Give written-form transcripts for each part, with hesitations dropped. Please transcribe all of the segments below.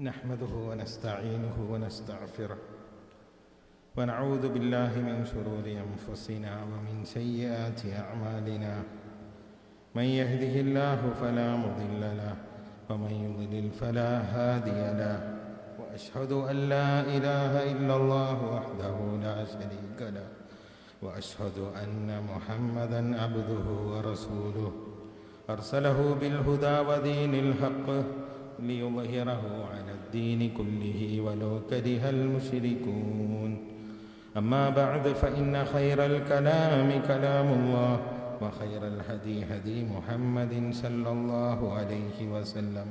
نحمده ونستعينه ونستغفره ونعوذ بالله من شرور أنفسنا ومن سيئات أعمالنا من يهده الله فلا مضل له ومن يضلل فلا هادي له وأشهد أن لا إله إلا الله وحده لا شريك له وأشهد أن محمدا عبده ورسوله أرسله بالهدى ودين الحق ليظهره على الدين كله ولو كره المشركون أما بعد فإن خير الكلام كلام الله وخير الهدي هدي محمد صلى الله عليه وسلم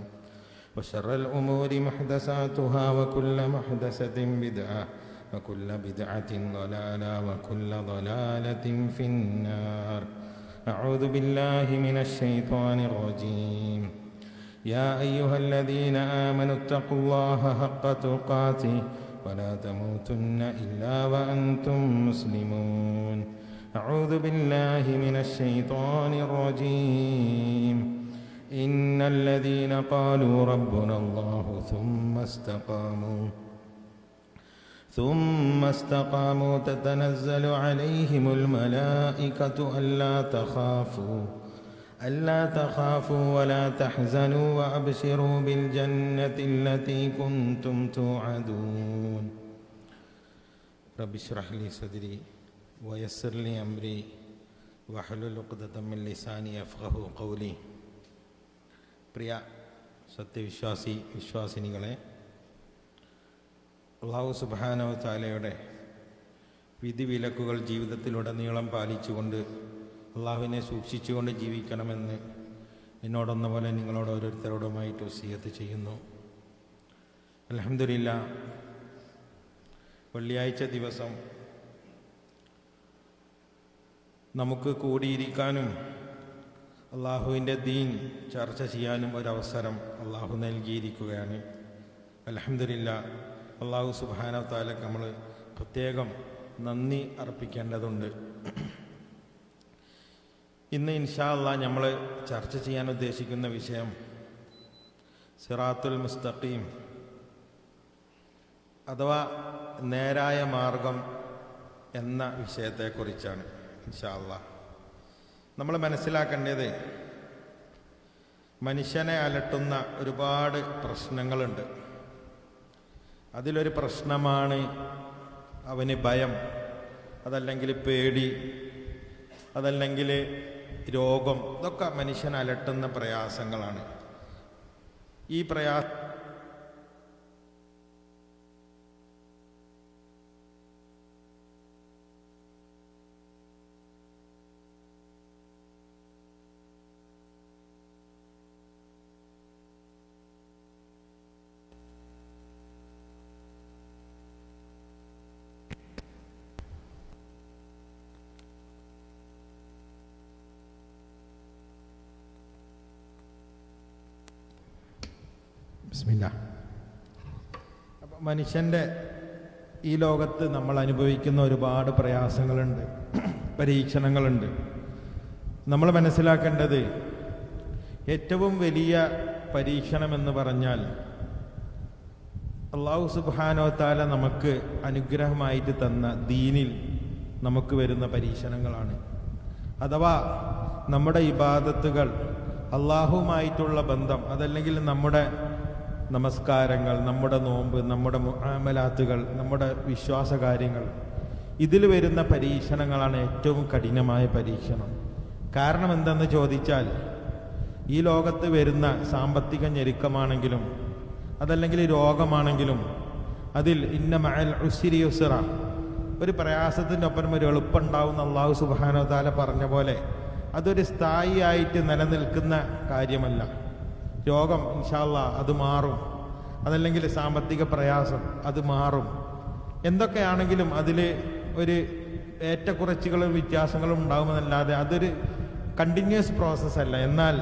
وشر الأمور محدثاتها وكل محدثة بدعة وكل بدعة ضلالة وكل ضلالة في النار. أعوذ بالله من الشيطان الرجيم. يا أيها الذين آمنوا اتقوا الله حق تقاته ولا تموتن إلا وأنتم مسلمون. أعوذ بالله من الشيطان الرجيم. إن الذين قالوا ربنا الله ثم استقاموا تتنزل عليهم الملائكة ألا تخافوا ولا تحزنوا وأبشروا بالجنة التي كنتم توعدون. رب اشرح لي صدري ويسر لي أمري واحلل عقدة من لساني يفقهوا قولي. പ്രിയ വിശ്വാസിനികളെ, അല്ലാഹു സുബ്ഹാനഹു തആലയുടെ വിധിവിലക്കുകൾ ജീവിതത്തിലുടനീളം പാലിച്ചുകൊണ്ട് അള്ളാഹുവിനെ സൂക്ഷിച്ചുകൊണ്ട് ജീവിക്കണമെന്ന് എന്നോടൊന്ന പോലെ നിങ്ങളോട് ഓരോരുത്തരോടുമായിട്ട് വസിയത്ത് ചെയ്യുന്നു. അൽഹംദുലില്ലാഹ്, വെള്ളിയാഴ്ച ദിവസം നമുക്ക് കൂടിയിരിക്കാനും അള്ളാഹുവിൻ്റെ ദീൻ ചർച്ച ചെയ്യാനും ഒരവസരം അള്ളാഹു നൽകിയിരിക്കുകയാണ്. അൽഹംദുലില്ലാഹ്, അള്ളാഹു സുബ്ഹാനഹു തആലക്ക് നമ്മൾ പ്രത്യേകം നന്ദി അർപ്പിക്കേണ്ടതുണ്ട്. ഇന്ന് ഇൻഷാ അല്ലാഹ് നമ്മൾ ചർച്ച ചെയ്യാൻ ഉദ്ദേശിക്കുന്ന വിഷയം സിറാത്തുൽ മുസ്തഖീം അഥവാ നേരായ മാർഗം എന്ന വിഷയത്തെക്കുറിച്ചാണ്. ഇൻഷാ അല്ലാഹ് നമ്മൾ മനസ്സിലാക്കേണ്ടത്, മനുഷ്യനെ അലട്ടുന്ന ഒരുപാട് പ്രശ്നങ്ങളുണ്ട്. അതിലൊരു പ്രശ്നമാണ് അവന് ഭയം, അതല്ലെങ്കിൽ പേടി, അതല്ലെങ്കിൽ രോഗം. ഇതൊക്കെ മനുഷ്യനെ അലട്ടുന്ന പ്രയാസങ്ങളാണ്. ഈ മനുഷ്യൻ്റെ ഈ ലോകത്ത് നമ്മൾ അനുഭവിക്കുന്ന ഒരുപാട് പ്രയാസങ്ങളുണ്ട്, പരീക്ഷണങ്ങളുണ്ട്. നമ്മൾ മനസ്സിലാക്കേണ്ടത്, ഏറ്റവും വലിയ പരീക്ഷണമെന്ന് പറഞ്ഞാൽ അല്ലാഹു സുബ്ഹാനഹു തആല നമുക്ക് അനുഗ്രഹമായിട്ട് തന്ന ദീനിൽ നമുക്ക് വരുന്ന പരീക്ഷണങ്ങളാണ്. അഥവാ നമ്മുടെ ഇബാദത്തുകൾ, അല്ലാഹുവുമായിട്ടുള്ള ബന്ധം, അതല്ലെങ്കിൽ നമ്മുടെ നമസ്കാരങ്ങൾ, നമ്മുടെ നോമ്പ്, നമ്മുടെ മുആമലാത്തുകൾ, നമ്മുടെ വിശ്വാസ കാര്യങ്ങൾ, ഇതിൽ വരുന്ന പരീക്ഷണങ്ങളാണ് ഏറ്റവും കഠിനമായ പരീക്ഷണം. കാരണം എന്തെന്ന് ചോദിച്ചാൽ, ഈ ലോകത്ത് വരുന്ന സാമ്പത്തിക ഞെരുക്കമാണെങ്കിലും അതല്ലെങ്കിൽ രോഗമാണെങ്കിലും അതിൽ ഇന്ന മഅൽ ഉസ്രി യുസ്റ, ഒരു പ്രയാസത്തിൻ്റെ ഒപ്പം ഒരു എളുപ്പമുണ്ടാവുന്ന അല്ലാഹു സുബ്ഹാനഹു തആല പറഞ്ഞ പോലെ അതൊരു സ്ഥായിയായിട്ട് നിലനിൽക്കുന്ന കാര്യമല്ല. രോഗം ഇൻഷാ അല്ലാഹ് അത് മാറും, അതല്ലെങ്കിൽ സാമ്പത്തിക പ്രയാസം അത് മാറും. എന്തൊക്കെയാണെങ്കിലും അതിൽ ഒരു ഏറ്റക്കുറച്ചുകളും വ്യത്യാസങ്ങളും ഉണ്ടാകുമെന്നല്ലാതെ അതൊരു കണ്ടിന്യൂസ് പ്രോസസ്സ് അല്ല. എന്നാൽ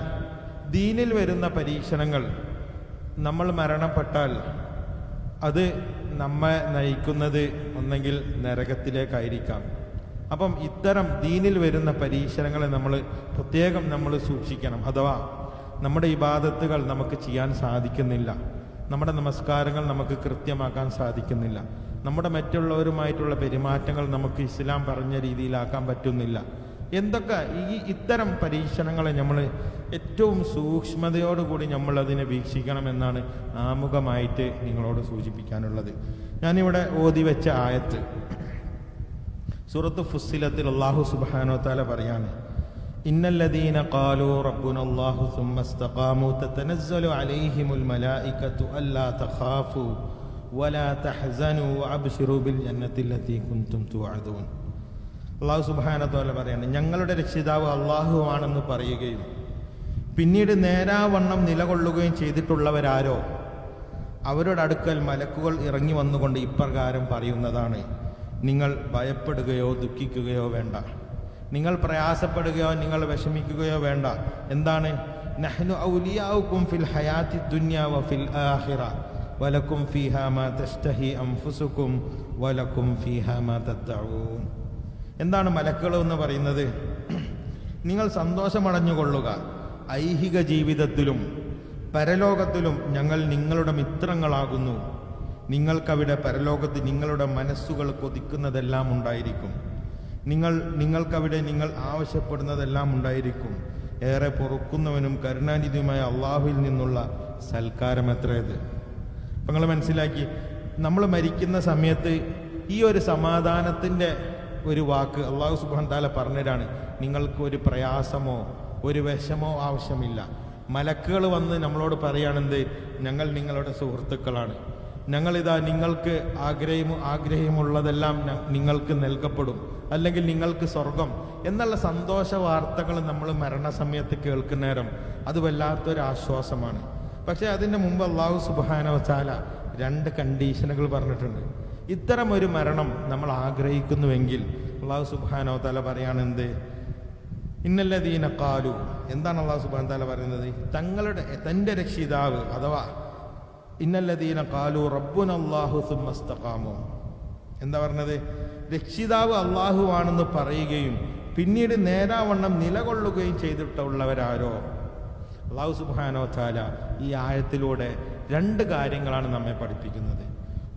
ദീനിൽ വരുന്ന പരീക്ഷണങ്ങൾ, നമ്മൾ മരണപ്പെട്ടാൽ അത് നമ്മെ നയിക്കുന്നത് ഒന്നെങ്കിൽ നരകത്തിലേക്കായിരിക്കാം. അപ്പം ഇത്തരം ദീനിൽ വരുന്ന പരീക്ഷണങ്ങളെ നമ്മൾ പ്രത്യേകം സൂക്ഷിക്കണം. അഥവാ നമ്മുടെ ഇബാദത്തുകൾ നമുക്ക് ചെയ്യാൻ സാധിക്കുന്നില്ല, നമ്മുടെ നമസ്കാരങ്ങൾ നമുക്ക് കൃത്യമാക്കാൻ സാധിക്കുന്നില്ല, നമ്മുടെ മറ്റുള്ളവരുമായിട്ടുള്ള പെരുമാറ്റങ്ങൾ നമുക്ക് ഇസ്ലാം പറഞ്ഞ രീതിയിലാക്കാൻ പറ്റുന്നില്ല. എന്തൊക്കെ ഇത്തരം പരീക്ഷണങ്ങളെ നമ്മൾ ഏറ്റവും സൂക്ഷ്മതയോടുകൂടി നമ്മളതിനെ വീക്ഷിക്കണമെന്നാണ് ആമുഖമായിട്ട് നിങ്ങളോട് സൂചിപ്പിക്കാനുള്ളത്. ഞാനിവിടെ ഓതി വെച്ച ആയത്ത് സൂറത്ത് ഫുസ്സിലത്തിൽ അല്ലാഹു സുബ്ഹാനഹു വ തആല പറയാണ്, ഇന്നല്ലദീന ഖാലൂ റബ്ബുനല്ലാഹു സുമ്മ ഇസ്തഖാമൂ തതനസ്സലു അലൈഹിമുൽ മലായികത്തു അല്ലാ തഖാഫൂ വലാ തഹ്സനൂ വഅബ്ശിറൂ ബിൽ ജന്നത്തി അല്ലതീ കുൻതും തുഅദൂൻ. അല്ലാഹു സുബ്ഹാനഹു വ തആല പറയാണ്, ഞങ്ങളുടെ രക്ഷിതാവ് അല്ലാഹു ആണെന്ന് പറയുകയും പിന്നീട് നേരാവണ്ണം നിലകൊള്ളുകയും ചെയ്തിട്ടുള്ളവരാരോ അവരുടെ അടുക്കൽ മലക്കുകൾ ഇറങ്ങി വന്നുകൊണ്ട് ഇപ്രകാരം പറയുന്നതാണ്, നിങ്ങൾ ഭയപ്പെടുകയോ ദുഃഖിക്കുകയോ വേണ്ട, നിങ്ങൾ പ്രയാസപ്പെടുകയോ നിങ്ങൾ വിഷമിക്കുകയോ വേണ്ട. എന്താണ്? നഹ്നു ഔലിയാഉകും ഫിൽ ഹയാത്തി ദുനിയ വഫിൽ ആഖിറ വലക്കും ഫീഹാ മാ തഷ്തഹി അൻഫുസുകും വലക്കും ഫീഹാ മാ തദ്ദഊൻ. എന്താണ് മലക്കുകൾ എന്ന് പറയുന്നത്? നിങ്ങൾ സന്തോഷമടഞ്ഞുകൊള്ളുക, ഐഹിക ജീവിതത്തിലും പരലോകത്തിലും ഞങ്ങൾ നിങ്ങളുടെ മിത്രങ്ങളാകുന്നു. നിങ്ങൾക്കവിടെ പരലോകത്ത് നിങ്ങളുടെ മനസ്സുകൾ കൊതിക്കുന്നതെല്ലാം ഉണ്ടായിരിക്കും, നിങ്ങൾക്കവിടെ നിങ്ങൾ ആവശ്യപ്പെടുന്നതെല്ലാം ഉണ്ടായിരിക്കും. ഏറെ പൊറുക്കുന്നവനും കരുണാനിധിയുമായ അള്ളാഹുവിൽ നിന്നുള്ള സൽക്കാരം എത്രയത്. അപ്പം നിങ്ങൾ മനസ്സിലാക്കി, നമ്മൾ മരിക്കുന്ന സമയത്ത് ഈ ഒരു സമാധാനത്തിൻ്റെ ഒരു വാക്ക് അള്ളാഹു സുബ്ഹാനഹു വ തആല പറഞ്ഞതാണ്. നിങ്ങൾക്ക് ഒരു പ്രയാസമോ ഒരു വിഷമോ ആവശ്യമില്ല. മലക്കുകൾ വന്ന് നമ്മളോട് പറയുകയാണെന്ത്? ഞങ്ങൾ നിങ്ങളുടെ സുഹൃത്തുക്കളാണ്, ഞങ്ങളിതാ നിങ്ങൾക്ക് ആഗ്രഹമുള്ളതെല്ലാം നിങ്ങൾക്ക് നൽകപ്പെടും, അല്ലെങ്കിൽ നിങ്ങൾക്ക് സ്വർഗം എന്നുള്ള സന്തോഷ വാർത്തകൾ നമ്മൾ മരണസമയത്ത് കേൾക്കുന്ന നേരം അത് വല്ലാത്തൊരു ആശ്വാസമാണ്. പക്ഷേ അതിന് മുമ്പ് അല്ലാഹു സുബ്ഹാനഹു വ തആല 2 കണ്ടീഷനുകൾ പറഞ്ഞിട്ടുണ്ട്. ഇത്തരം ഒരു മരണം നമ്മൾ ആഗ്രഹിക്കുന്നുവെങ്കിൽ അല്ലാഹു സുബ്ഹാനഹു വ തആല പറയാണെന്ത്? ഇന്നല്ലദീന ഖാലു. എന്താണ് അല്ലാഹു സുബ്ഹാനഹു വ തആല പറയുന്നത്? തൻ്റെ രക്ഷിതാവ് അഥവാ ഇന്നല്ലദീന ഖാലു റബ്ബുനല്ലാഹു സുമ്മ ഇസ്തഖാമു. എന്താ പറഞ്ഞത്? രക്ഷിതാവ് അല്ലാഹു ആണെന്ന് പറയുകയും പിന്നീട് നേരാവണ്ണം നിലകൊള്ളുകയും ചെയ്തിട്ടുള്ളവരാരോ. അല്ലാഹു സുബ്ഹാനഹു വ തആല ഈ ആയത്തിലൂടെ 2 കാര്യങ്ങളാണ് നമ്മെ പഠിപ്പിക്കുന്നത്.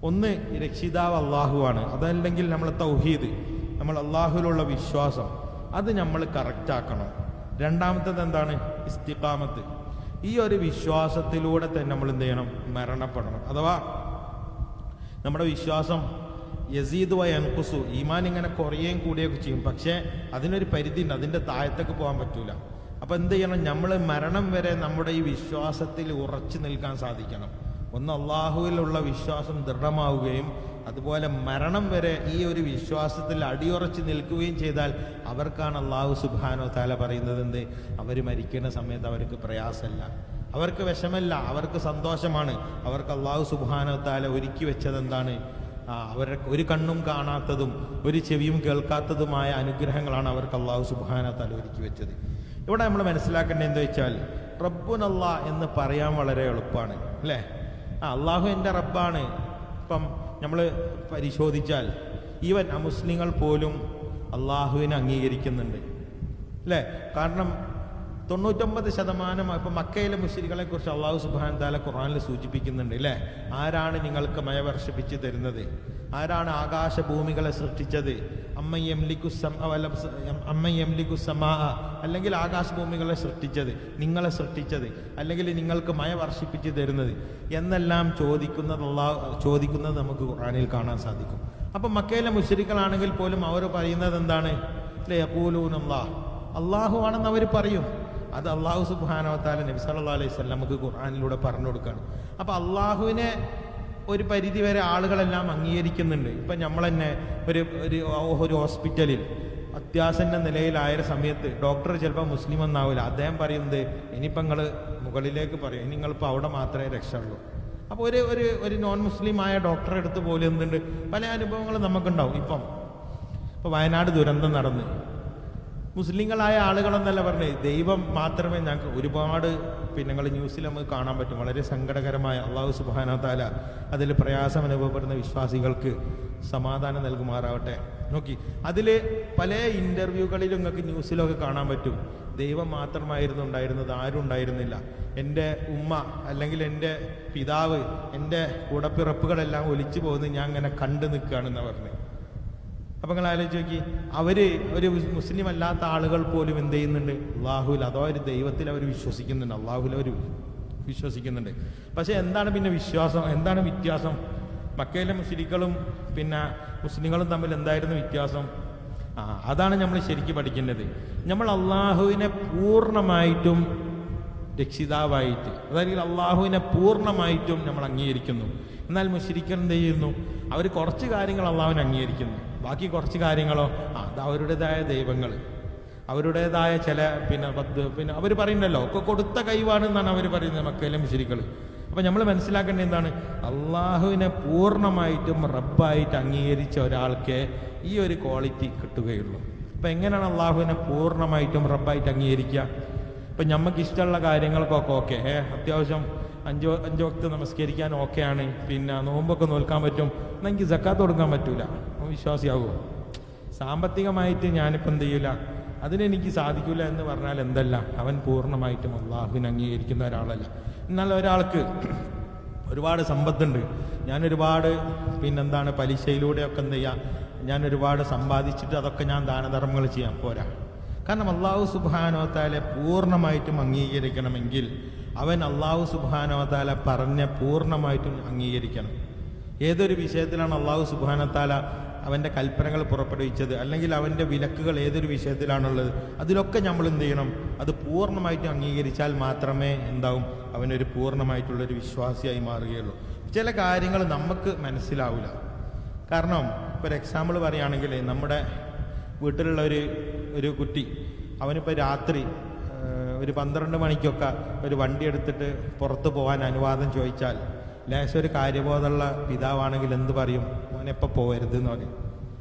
ഒന്ന്, രക്ഷിതാവ് അല്ലാഹു ആണ്, അതല്ലെങ്കിൽ നമ്മളെ തൗഹീദ്, നമ്മൾ അല്ലാഹുവിലുള്ള വിശ്വാസം, അത് നമ്മൾ കറക്റ്റാക്കണം. രണ്ടാമത്തേത് എന്താണ്? ഇസ്തിഖാമത്ത്. ഈ ഒരു വിശ്വാസത്തിലൂടെ തന്നെ നമ്മൾ എന്ത് ചെയ്യണം? മരണപ്പെടണം. അഥവാ നമ്മുടെ വിശ്വാസം യസീദ് വ യൻഖുസു, ഈമാൻ ഇങ്ങനെ കുറയുകയും കൂടുകയൊക്കെ ചെയ്യും, പക്ഷേ അതിനൊരു പരിധി ഉണ്ട്, അതിൻ്റെ താഴത്തേക്ക് പോകാൻ പറ്റൂല. അപ്പം എന്ത് ചെയ്യണം? നമ്മൾ മരണം വരെ നമ്മുടെ ഈ വിശ്വാസത്തിൽ ഉറച്ചു നിൽക്കാൻ സാധിക്കണം. ഒന്ന്, അള്ളാഹുവിലുള്ള വിശ്വാസം ദൃഢമാവുകയും അതുപോലെ മരണം വരെ ഈ ഒരു വിശ്വാസത്തിൽ അടിയുറച്ച് നിൽക്കുകയും ചെയ്താൽ അവർക്കാണ് അല്ലാഹു സുബ്ഹാനഹു വ തആല പറയുന്നത് എന്ത്? അവർ മരിക്കുന്ന സമയത്ത് അവർക്ക് പ്രയാസമല്ല, അവർക്ക് വിഷമല്ല, അവർക്ക് സന്തോഷമാണ്. അവർക്ക് അല്ലാഹു സുബ്ഹാനഹു വ തആല ഒരുക്കി വെച്ചത് എന്താണ്? അവരുടെ ഒരു കണ്ണും കാണാത്തതും ഒരു ചെവിയും കേൾക്കാത്തതുമായ അനുഗ്രഹങ്ങളാണ് അവർക്ക് അല്ലാഹു സുബ്ഹാനഹു വ തആല ഒരുക്കി വെച്ചത്. ഇവിടെ നമ്മൾ മനസ്സിലാക്കേണ്ടത് എന്താ വെച്ചാൽ, റബ്ബുനല്ലാ എന്ന് പറയാൻ വളരെ എളുപ്പമാണ്, അല്ലേ? അള്ളാഹു എൻ്റെ റബ്ബാണ്. ഇപ്പം നമ്മൾ പരിശോധിച്ചാൽ ഈവൻ അമുസ്ലിങ്ങൾ പോലും അള്ളാഹുവിനെ അംഗീകരിക്കുന്നുണ്ട്, അല്ലേ? കാരണം 99% ഇപ്പം മക്കയിലെ മുശ്രിക്കുകളെ കുറിച്ച് അല്ലാഹു സുബ്ഹാനഹു വ തആല ഖുർആനിൽ സൂചിപ്പിക്കുന്നുണ്ട്, അല്ലേ? ആരാണ് നിങ്ങൾക്ക് മഴ വർഷിപ്പിച്ച് തരുന്നത്? ആരാണ് ആകാശഭൂമികളെ സൃഷ്ടിച്ചത്? അമ്മൻ യംലികു സമാ, അല്ലെങ്കിൽ ആകാശഭൂമികളെ സൃഷ്ടിച്ചത്, നിങ്ങളെ സൃഷ്ടിച്ചത്, അല്ലെങ്കിൽ നിങ്ങൾക്ക് മഴ വർഷിപ്പിച്ച് തരുന്നത് എന്നെല്ലാം ചോദിക്കുന്നത് നമുക്ക് ഖുർആനിൽ കാണാൻ സാധിക്കും. അപ്പം മക്കയിലെ മുശ്രിക്കുകളാണെങ്കിൽ പോലും അവർ പറയുന്നത് എന്താണ്? യഖൂലൂനല്ലാഹ്, അള്ളാഹു ആണെന്ന് അവർ പറയും. അത് അല്ലാഹു സുബ്ഹാനഹു വ തആല നബി സല്ലല്ലാഹു അലൈഹി വസല്ലം നമുക്ക് ഖുർആനിലൂടെ പറഞ്ഞു കൊടുക്കുകയാണ്. അപ്പം അള്ളാഹുവിനെ ഒരു പരിധി വരെ ആളുകളെല്ലാം അംഗീകരിക്കുന്നുണ്ട്. ഇപ്പം നമ്മൾ തന്നെ ഒരു ഹോസ്പിറ്റലിൽ അത്യാസന്ന നിലയിലായ സമയത്ത് ഡോക്ടർ ചിലപ്പോൾ മുസ്ലിം ഒന്നാവില്ല, അദ്ദേഹം പറയുന്നത് ഇനിയിപ്പോൾ നിങ്ങൾ മുകളിലേക്ക് പറയും, നിങ്ങളിപ്പോൾ അവിടെ മാത്രമേ രക്ഷയുള്ളൂ. അപ്പോൾ ഒരു നോൺ മുസ്ലിം ആയ ഡോക്ടറെ അടുത്ത് പോലും എന്തുണ്ട്, പല അനുഭവങ്ങളും നമുക്കുണ്ടാവും. ഇപ്പോൾ വയനാട് ദുരന്തം നടന്ന് മുസ്ലിങ്ങളായ ആളുകളെന്നല്ല പറഞ്ഞത്, ദൈവം മാത്രമേ ഞങ്ങൾക്ക് ഒരുപാട് ഞങ്ങൾ ന്യൂസിൽ നമുക്ക് കാണാൻ പറ്റും. വളരെ സങ്കടകരമായ, അല്ലാഹു സുബ്ഹാനഹു വ തആല അതിൽ പ്രയാസം അനുഭവപ്പെടുന്ന വിശ്വാസികൾക്ക് സമാധാനം നൽകുമാറാവട്ടെ. നോക്കി, അതിൽ പല ഇൻ്റർവ്യൂകളിലും നിങ്ങൾക്ക് ന്യൂസിലൊക്കെ കാണാൻ പറ്റും. ദൈവം മാത്രമായിരുന്നു ഉണ്ടായിരുന്നത്, ആരും ഉണ്ടായിരുന്നില്ല. എൻ്റെ ഉമ്മ അല്ലെങ്കിൽ എൻ്റെ പിതാവ്, എൻ്റെ കൂടപ്പിറപ്പുകളെല്ലാം ഒലിച്ചു പോകുന്നത് ഞാൻ ഇങ്ങനെ കണ്ടു നിൽക്കുകയാണെന്ന് പറഞ്ഞു. അപ്പം നിങ്ങൾ ആലോചിച്ച് നോക്കി, ഒരു മുസ്ലിം അല്ലാത്ത ആളുകൾ പോലും എന്ത് ചെയ്യുന്നുണ്ട്? അള്ളാഹുൽ, അതോ ഒരു ദൈവത്തിൽ അവർ വിശ്വസിക്കുന്നുണ്ട്, അള്ളാഹുൽ അവർ വിശ്വസിക്കുന്നുണ്ട്. പക്ഷെ എന്താണ് പിന്നെ വിശ്വാസം, എന്താണ് വ്യത്യാസം? മക്കയിലെ മുസ്ലിങ്ങളും പിന്നെ മുസ്ലിങ്ങളും തമ്മിൽ എന്തായിരുന്നു വ്യത്യാസം? അതാണ് നമ്മൾ ശരിക്കും പഠിക്കേണ്ടത്. നമ്മൾ അള്ളാഹുവിനെ പൂർണ്ണമായിട്ടും രക്ഷിതാവായിട്ട്, അതായത് അള്ളാഹുവിനെ പൂർണ്ണമായിട്ടും നമ്മൾ അംഗീകരിക്കുന്നു. എന്നാൽ മുശ്രിക്കൻ എന്ത് ചെയ്യുന്നു? അവർ കുറച്ച് കാര്യങ്ങൾ അള്ളാഹുവിനെ അംഗീകരിക്കുന്നു, ബാക്കി കുറച്ച് കാര്യങ്ങളോ അത് അവരുടേതായ ദൈവങ്ങൾ, അവരുടേതായ ചില പിന്നെ അവർ പറയുന്നല്ലോ ഒക്കെ കൊടുത്ത കൈവാണ് എന്നാണ് അവർ പറയുന്നത് മക്കയിലെ മുശ്രിക്കുകൾ. അപ്പം നമ്മൾ മനസ്സിലാക്കേണ്ടത് എന്താണ്? അള്ളാഹുവിനെ പൂർണ്ണമായിട്ടും റബ്ബായിട്ട് അംഗീകരിച്ച ഒരാൾക്ക് ഈ ഒരു ക്വാളിറ്റി കിട്ടുകയുള്ളൂ. അപ്പം എങ്ങനെയാണ് അള്ളാഹുവിനെ പൂർണ്ണമായിട്ടും റബ്ബായിട്ട് അംഗീകരിക്കുക? ഇപ്പം നമുക്ക് ഇഷ്ടമുള്ള കാര്യങ്ങൾക്കൊക്കെ ഓക്കെ, അത്യാവശ്യം അഞ്ച് വക്ത് നമസ്കരിക്കാൻ ഓക്കെയാണ്, പിന്നെ നോമ്പൊക്കെ നോൽക്കാൻ പറ്റും, എന്നാൽ എനിക്ക് സക്കാത്ത് കൊടുക്കാൻ പറ്റൂല, വിശ്വാസിയാകുമോ? സാമ്പത്തികമായിട്ട് ഞാനിപ്പോൾ എന്ത് ചെയ്യില്ല, അതിനെനിക്ക് സാധിക്കില്ല എന്ന് പറഞ്ഞാൽ എന്തല്ല, അവൻ പൂർണ്ണമായിട്ടും അള്ളാഹുവിനെ അംഗീകരിക്കുന്ന ഒരാളല്ല. എന്നാൽ ഒരാൾക്ക് ഒരുപാട് സമ്പത്തുണ്ട്, ഞാനൊരുപാട് പലിശയിലൂടെയൊക്കെ എന്ത് ചെയ്യുക, ഞാൻ ഒരുപാട് സമ്പാദിച്ചിട്ട് അതൊക്കെ ഞാൻ ദാനധർമ്മങ്ങൾ ചെയ്യാൻ പോരാ. കാരണം അള്ളാഹു സുബ്ഹാനഹു വ തആല പൂർണ്ണമായിട്ടും അംഗീകരിക്കണമെങ്കിൽ അവൻ അള്ളാഹു സുബ്ഹാനഹു വ തആല പറഞ്ഞ പൂർണ്ണമായിട്ടും അംഗീകരിക്കണം. ഏതൊരു വിഷയത്തിലാണ് അള്ളാഹു സുബ്ഹാനഹു വ തആല അവൻ്റെ കൽപ്പനകൾ പുറപ്പെടുവിച്ചത്, അല്ലെങ്കിൽ അവൻ്റെ വിലക്കുകൾ ഏതൊരു വിഷയത്തിലാണുള്ളത്, അതിലൊക്കെ നമ്മൾ എന്ത് ചെയ്യണം? അത് പൂർണ്ണമായിട്ടും അംഗീകരിച്ചാൽ മാത്രമേ എന്താവും, അവനൊരു പൂർണ്ണമായിട്ടുള്ളൊരു വിശ്വാസിയായി മാറുകയുള്ളൂ. ചില കാര്യങ്ങൾ നമുക്ക് മനസ്സിലാവില്ല. കാരണം ഇപ്പോൾ ഒരു എക്സാമ്പിൾ പറയുകയാണെങ്കിൽ, നമ്മുടെ വീട്ടിലുള്ള ഒരു കുട്ടി, അവനിപ്പോൾ രാത്രി ഒരു 12 മണിക്കൊക്കെ ഒരു വണ്ടി എടുത്തിട്ട് പുറത്ത് പോകാൻ അനുവാദം ചോദിച്ചാൽ, ലേശം ഒരു കാര്യബോധമുള്ള പിതാവാണെങ്കിൽ എന്ത് പറയും? അവനെപ്പോൾ പോകരുത് എന്ന് പറയും.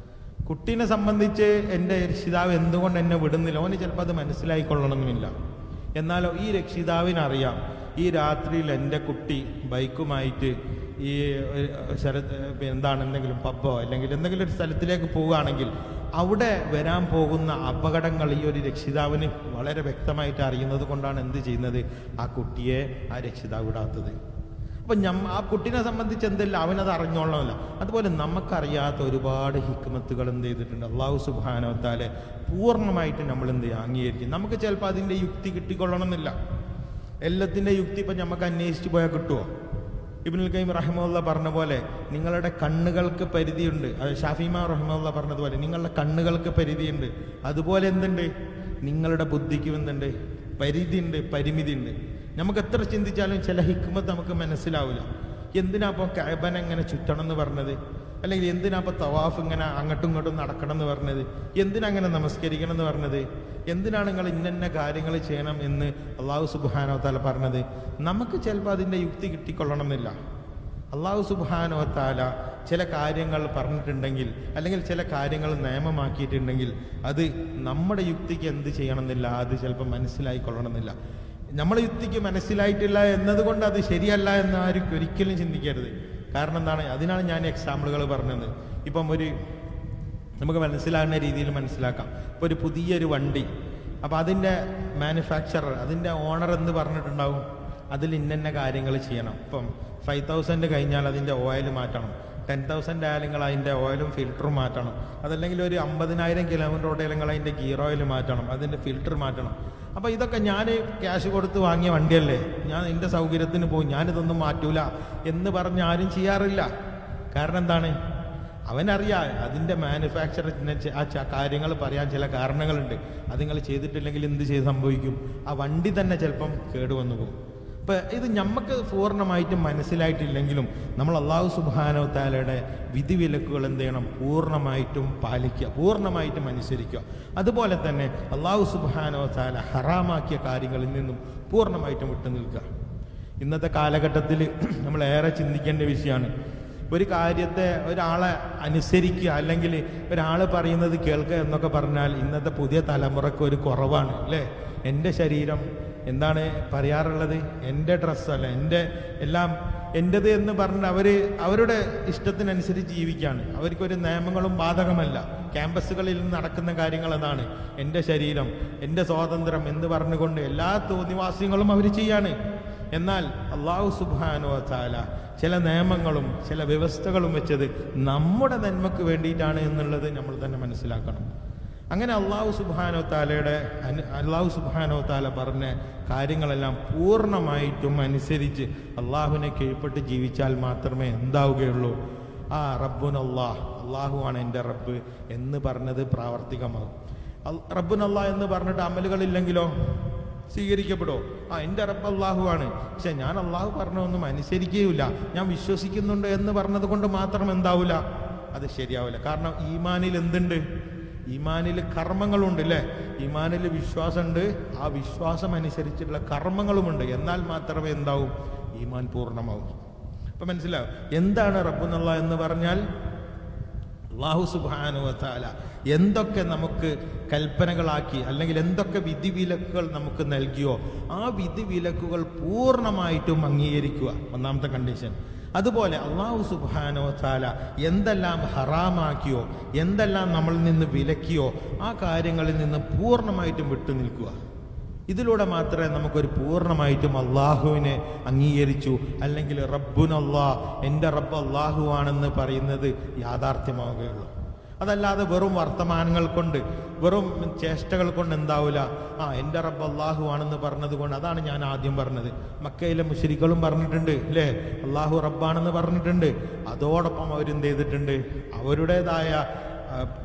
കുട്ടീനെ സംബന്ധിച്ച് എൻ്റെ രക്ഷിതാവ് എന്തുകൊണ്ട് എന്നെ വിടുന്നില്ല, ഓന് ചിലപ്പോൾ അത് മനസ്സിലായിക്കൊള്ളണമെന്നില്ല. എന്നാലോ ഈ രക്ഷിതാവിനറിയാം, ഈ രാത്രിയിൽ എൻ്റെ കുട്ടി ബൈക്കുമായിട്ട് ഈ എന്തെങ്കിലും പബ്ബോ അല്ലെങ്കിൽ എന്തെങ്കിലും ഒരു സ്ഥലത്തിലേക്ക് പോവുകയാണെങ്കിൽ അവിടെ വരാൻ പോകുന്ന അപകടങ്ങൾ ഈ ഒരു രക്ഷിതാവിന് വളരെ വ്യക്തമായിട്ട് അറിയുന്നത് കൊണ്ടാണ് എന്ത് ചെയ്യുന്നത്? ആ കുട്ടിയെ ആ രക്ഷിതാവ് വിടാത്തത്. അപ്പം ആ കുട്ടീനെ സംബന്ധിച്ച് എന്തില്ല, അവനത് അറിഞ്ഞോളണമല്ല. അതുപോലെ നമുക്കറിയാത്ത ഒരുപാട് ഹിക്മത്തുകൾ എന്ത് ചെയ്തിട്ടുണ്ട് അള്ളാഹു സുബ്ഹാനഹു വ തആല പൂർണ്ണമായിട്ട് നമ്മൾ എന്ത് ചെയ്യുക? അംഗീകരിക്കും. നമുക്ക് ചിലപ്പോൾ അതിൻ്റെ യുക്തി കിട്ടിക്കൊള്ളണമെന്നില്ല. എല്ലാത്തിൻ്റെ യുക്തി ഇപ്പം നമുക്ക് അന്വേഷിച്ച് പോയാൽ കിട്ടുമോ? ഇബ്നുൽ ഖയ്യിം റഹിമഹുല്ലാഹ് പറഞ്ഞ പോലെ നിങ്ങളുടെ കണ്ണുകൾക്ക് പരിധിയുണ്ട്. അത് ഷാഫി ഇമാം റഹിമഹുല്ലാഹ് പറഞ്ഞതുപോലെ നിങ്ങളുടെ കണ്ണുകൾക്ക് പരിധിയുണ്ട്. അതുപോലെ എന്തുണ്ട്? നിങ്ങളുടെ ബുദ്ധിക്കും എന്തുണ്ട്? പരിധിയുണ്ട്, പരിമിതിയുണ്ട്. നമുക്ക് എത്ര ചിന്തിച്ചാലും ചില ഹിക്മത്ത് നമുക്ക് മനസ്സിലാവില്ല. എന്തിനാ അപ്പോൾ കഅബനെ ഇങ്ങനെ ചുറ്റണം എന്ന് പറഞ്ഞത്? അല്ലെങ്കിൽ എന്തിനാ അപ്പോൾ തവാഫ് ഇങ്ങനെ അങ്ങോട്ടും ഇങ്ങോട്ടും നടക്കണം എന്ന് പറഞ്ഞത്? എന്തിനാ അങ്ങനെ നമസ്കരിക്കണം എന്ന് പറഞ്ഞത്? എന്തിനാണ് നിങ്ങൾ ഇന്ന കാര്യങ്ങൾ ചെയ്യണം എന്ന് അള്ളാഹു സുബ്ഹാനഹു വ തആല പറഞ്ഞത്? നമുക്ക് ചിലപ്പോൾ അതിൻ്റെ യുക്തി കിട്ടിക്കൊള്ളണമെന്നില്ല. അള്ളാഹു സുബ്ഹാനഹു വ തആല ചില കാര്യങ്ങൾ പറഞ്ഞിട്ടുണ്ടെങ്കിൽ, അല്ലെങ്കിൽ ചില കാര്യങ്ങൾ നിയമമാക്കിയിട്ടുണ്ടെങ്കിൽ, അത് നമ്മുടെ യുക്തിക്ക് എന്ത് ചെയ്യണമെന്നില്ല, അത് ചിലപ്പോൾ മനസ്സിലായിക്കൊള്ളണമെന്നില്ല. നമ്മളെ യുക്തിക്ക് മനസ്സിലായിട്ടില്ല എന്നതുകൊണ്ട് അത് ശരിയല്ല എന്ന് ആരും ഒരിക്കലും ചിന്തിക്കരുത്. കാരണം എന്താണ്? അതിനാണ് ഞാൻ എക്സാമ്പിളുകൾ പറഞ്ഞത്. ഇപ്പം നമുക്ക് മനസ്സിലാകുന്ന രീതിയിൽ മനസ്സിലാക്കാം. ഇപ്പോൾ ഒരു പുതിയൊരു വണ്ടി, അപ്പോൾ അതിൻ്റെ മാനുഫാക്ചറർ, അതിൻ്റെ ഓണർ എന്ന് പറഞ്ഞിട്ടുണ്ടാവും അതിൽ ഇന്ന കാര്യങ്ങൾ ചെയ്യണം. ഇപ്പം 5000 കഴിഞ്ഞാൽ അതിൻ്റെ ഓയിൽ മാറ്റണം, 10,000 ആയാലും അതിൻ്റെ ഓയിലും ഫിൽറ്ററും മാറ്റണം. അതല്ലെങ്കിൽ ഒരു 50,000 കിലോമീറ്റർ ഓടിയാലും അതിൻ്റെ ഗിയർ ഓയിൽ മാറ്റണം, അതിൻ്റെ ഫിൽറ്റർ മാറ്റണം. അപ്പോൾ ഇതൊക്കെ ഞാൻ ക്യാഷ് കൊടുത്ത് വാങ്ങിയ വണ്ടിയല്ലേ, ഞാൻ എൻ്റെ സൗകര്യത്തിന് പോകും, ഞാനിതൊന്നും മാറ്റൂല എന്ന് പറഞ്ഞ് ആരും ചെയ്യാറില്ല. കാരണം എന്താണ്? അവനറിയാം അതിൻ്റെ മാനുഫാക്ചറിന് ആ കാര്യങ്ങൾ പറയാൻ ചില കാരണങ്ങളുണ്ട്. അത് നിങ്ങൾ ചെയ്തിട്ടില്ലെങ്കിൽ എന്ത് സംഭവിക്കും? ആ വണ്ടി തന്നെ ചിലപ്പം കേടുവന്നു പോകും. അപ്പം ഇത് നമുക്ക് പൂർണ്ണമായിട്ടും മനസ്സിലായിട്ടില്ലെങ്കിലും നമ്മൾ അള്ളാഹു സുബ്ഹാനഹു വ തആലയുടെ വിധിവിലക്കുകൾ എന്ത് ചെയ്യണം? പൂർണ്ണമായിട്ടും പാലിക്കുക, പൂർണ്ണമായിട്ടും അനുസരിക്കുക. അതുപോലെ തന്നെ അള്ളാഹു സുബ്ഹാനഹു വ തആല ഹറാമാക്കിയ കാര്യങ്ങളിൽ നിന്നും പൂർണ്ണമായിട്ടും വിട്ടു നിൽക്കുക. ഇന്നത്തെ കാലഘട്ടത്തിൽ നമ്മൾ ഏറെ ചിന്തിക്കേണ്ട വിഷയമാണ്. ഒരു കാര്യത്തെ ഒരാളെ അനുസരിക്കുക, അല്ലെങ്കിൽ ഒരാൾ പറയുന്നത് കേൾക്കുക എന്നൊക്കെ പറഞ്ഞാൽ ഇന്നത്തെ പുതിയ തലമുറക്ക് ഒരു കുറവാണ് അല്ലേ? എൻ്റെ ശരീരം എന്താണ് പറയാറുള്ളത്? എൻ്റെ ഡ്രസ്സല്ല, എൻ്റെ എല്ലാം എൻ്റേത് എന്ന് പറഞ്ഞ് അവരുടെ ഇഷ്ടത്തിനനുസരിച്ച് ജീവിക്കുകയാണ്. അവർക്കൊരു നിയമങ്ങളും ബാധകമല്ല. ക്യാമ്പസുകളിൽ നടക്കുന്ന കാര്യങ്ങൾ അതാണ്. എൻ്റെ ശരീരം, എൻ്റെ സ്വാതന്ത്ര്യം എന്ന് പറഞ്ഞുകൊണ്ട് എല്ലാ തോന്നിവാസ്യങ്ങളും അവർ ചെയ്യാണ്. എന്നാൽ അല്ലാഹു സുബ്ഹാനഹു വ തആല ചില നിയമങ്ങളും ചില വ്യവസ്ഥകളും വെച്ചത് നമ്മുടെ നന്മക്ക് വേണ്ടിയിട്ടാണ് എന്നുള്ളത് നമ്മൾ തന്നെ മനസ്സിലാക്കണം. അങ്ങനെ അല്ലാഹു സുബ്ഹാനഹു വ തആല പറഞ്ഞ കാര്യങ്ങളെല്ലാം പൂർണ്ണമായിട്ടും അനുസരിച്ച് അള്ളാഹുവിനെ കീഴ്പ്പെട്ട് ജീവിച്ചാൽ മാത്രമേ എന്താവുകയുള്ളൂ? അള്ളാഹുവാണ് എൻ്റെ റബ്ബ് എന്ന് പറഞ്ഞത് പ്രാവർത്തികമാകും. റബ്ബുനല്ലാ എന്ന് പറഞ്ഞിട്ട് അമലുകളില്ലെങ്കിലോ സ്വീകരിക്കപ്പെടോ? എൻ്റെ റബ്ബ് അള്ളാഹുവാണ്, പക്ഷെ ഞാൻ അള്ളാഹു പറഞ്ഞൊന്നും അനുസരിക്കുകയില്ല, ഞാൻ വിശ്വസിക്കുന്നുണ്ട് എന്ന് പറഞ്ഞത് കൊണ്ട് മാത്രം എന്താവില്ല? അത് ശരിയാവില്ല. കാരണം ഈമാനിൽ എന്തുണ്ട്? ഈമാനിൽ കർമ്മങ്ങളുണ്ട് അല്ലേ? ഈമാനിൽ വിശ്വാസമുണ്ട്, ആ വിശ്വാസം അനുസരിച്ചുള്ള കർമ്മങ്ങളുമുണ്ട്. എന്നാൽ മാത്രമേ എന്താവും? ഈമാൻ പൂർണ്ണമാവും. അപ്പൊ മനസ്സിലാവും എന്താണ് റബ്ബുനല്ലാ എന്ന് പറഞ്ഞാൽ? അല്ലാഹു സുബ്ഹാനഹു വ തആല എന്തൊക്കെ നമുക്ക് കൽപ്പനകളാക്കി അല്ലെങ്കിൽ എന്തൊക്കെ വിധിവിലക്കുകൾ നമുക്ക് നൽകിയോ ആ വിധിവിലക്കുകൾ പൂർണ്ണമായിട്ടും അംഗീകരിക്കുക, ഒന്നാമത്തെ കണ്ടീഷൻ. അതുപോലെ അല്ലാഹു സുബ്ഹാനഹു വ തആല എന്തെല്ലാം ഹറാമാക്കിയോ എന്തെല്ലാം നമ്മളിൽ നിന്ന് വിലക്കിയോ ആ കാര്യങ്ങളിൽ നിന്ന് പൂർണ്ണമായിട്ടും വിട്ടു നിൽക്കുക. ഇതിലൂടെ മാത്രമേ നമുക്കൊരു പൂർണ്ണമായിട്ടും അള്ളാഹുവിനെ അംഗീകരിച്ചു അല്ലെങ്കിൽ റബ്ബുനല്ലാ, എൻ്റെ റബ്ബ് അള്ളാഹു ആണെന്ന് പറയുന്നത് യാഥാർത്ഥ്യമാവുകയുള്ളൂ. അതല്ലാതെ വെറും വർത്തമാനങ്ങൾ കൊണ്ട് വെറും ചേഷ്ടകൾ കൊണ്ട് എന്താവില്ല? എൻ്റെ റബ്ബ് അള്ളാഹു ആണെന്ന് പറഞ്ഞത് കൊണ്ട്, അതാണ് ഞാൻ ആദ്യം പറഞ്ഞത്, മക്കയിലെ മുശ്രിക്കുകളും പറഞ്ഞിട്ടുണ്ട് അല്ലേ, അള്ളാഹു റബ്ബാണെന്ന് പറഞ്ഞിട്ടുണ്ട്. അതോടൊപ്പം അവരെന്ത് ചെയ്തിട്ടുണ്ട്? അവരുടേതായ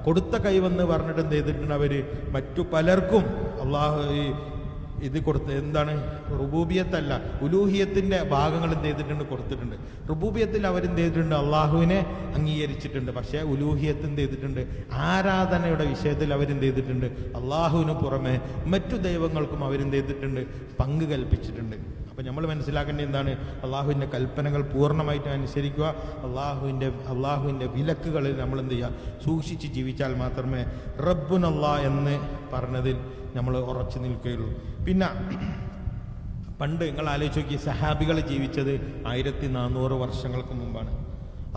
കൊടുത്ത കൈവെന്ന് പറഞ്ഞിട്ട് എന്ത് ചെയ്തിട്ടുണ്ട്? അവര് മറ്റു പലർക്കും അള്ളാഹു ഇത് കൊടുത്ത് എന്താണ്? റുബൂബിയത്തല്ല, ഉലൂഹിയത്തിന്റെ ഭാഗങ്ങൾ എന്ത് ചെയ്തിട്ടുണ്ട്? കൊടുത്തിട്ടുണ്ട്. റുബൂബിയത്തിൽ അവരെന്ത് ചെയ്തിട്ടുണ്ട്? അള്ളാഹുവിനെ അംഗീകരിച്ചിട്ടുണ്ട്. പക്ഷേ ഉലൂഹിയത്ത് എന്ത് ചെയ്തിട്ടുണ്ട്? ആരാധനയുടെ വിഷയത്തിൽ അവരെന്ത് ചെയ്തിട്ടുണ്ട്? അള്ളാഹുവിന് പുറമെ മറ്റു ദൈവങ്ങൾക്കും അവരെന്ത് ചെയ്തിട്ടുണ്ട്? പങ്ക് കൽപ്പിച്ചിട്ടുണ്ട്. അപ്പം നമ്മൾ മനസ്സിലാക്കേണ്ടത് എന്താണ്? അള്ളാഹുവിൻ്റെ കൽപ്പനകൾ പൂർണ്ണമായിട്ട് അനുസരിക്കുക, അള്ളാഹുവിൻ്റെ വിലക്കുകളിൽ നമ്മൾ എന്ത് ചെയ്യുക? സൂക്ഷിച്ച് ജീവിച്ചാൽ മാത്രമേ റബ്ബുനല്ലാ എന്ന് പറഞ്ഞതിൽ നമ്മൾ ഉറച്ചു നിൽക്കുകയുള്ളൂ. പിന്നെ പണ്ട് നിങ്ങൾ ആലോചിച്ച് നോക്കി, സഹാബികൾ ജീവിച്ചത് 1400 വർഷങ്ങൾക്ക് മുമ്പാണ്.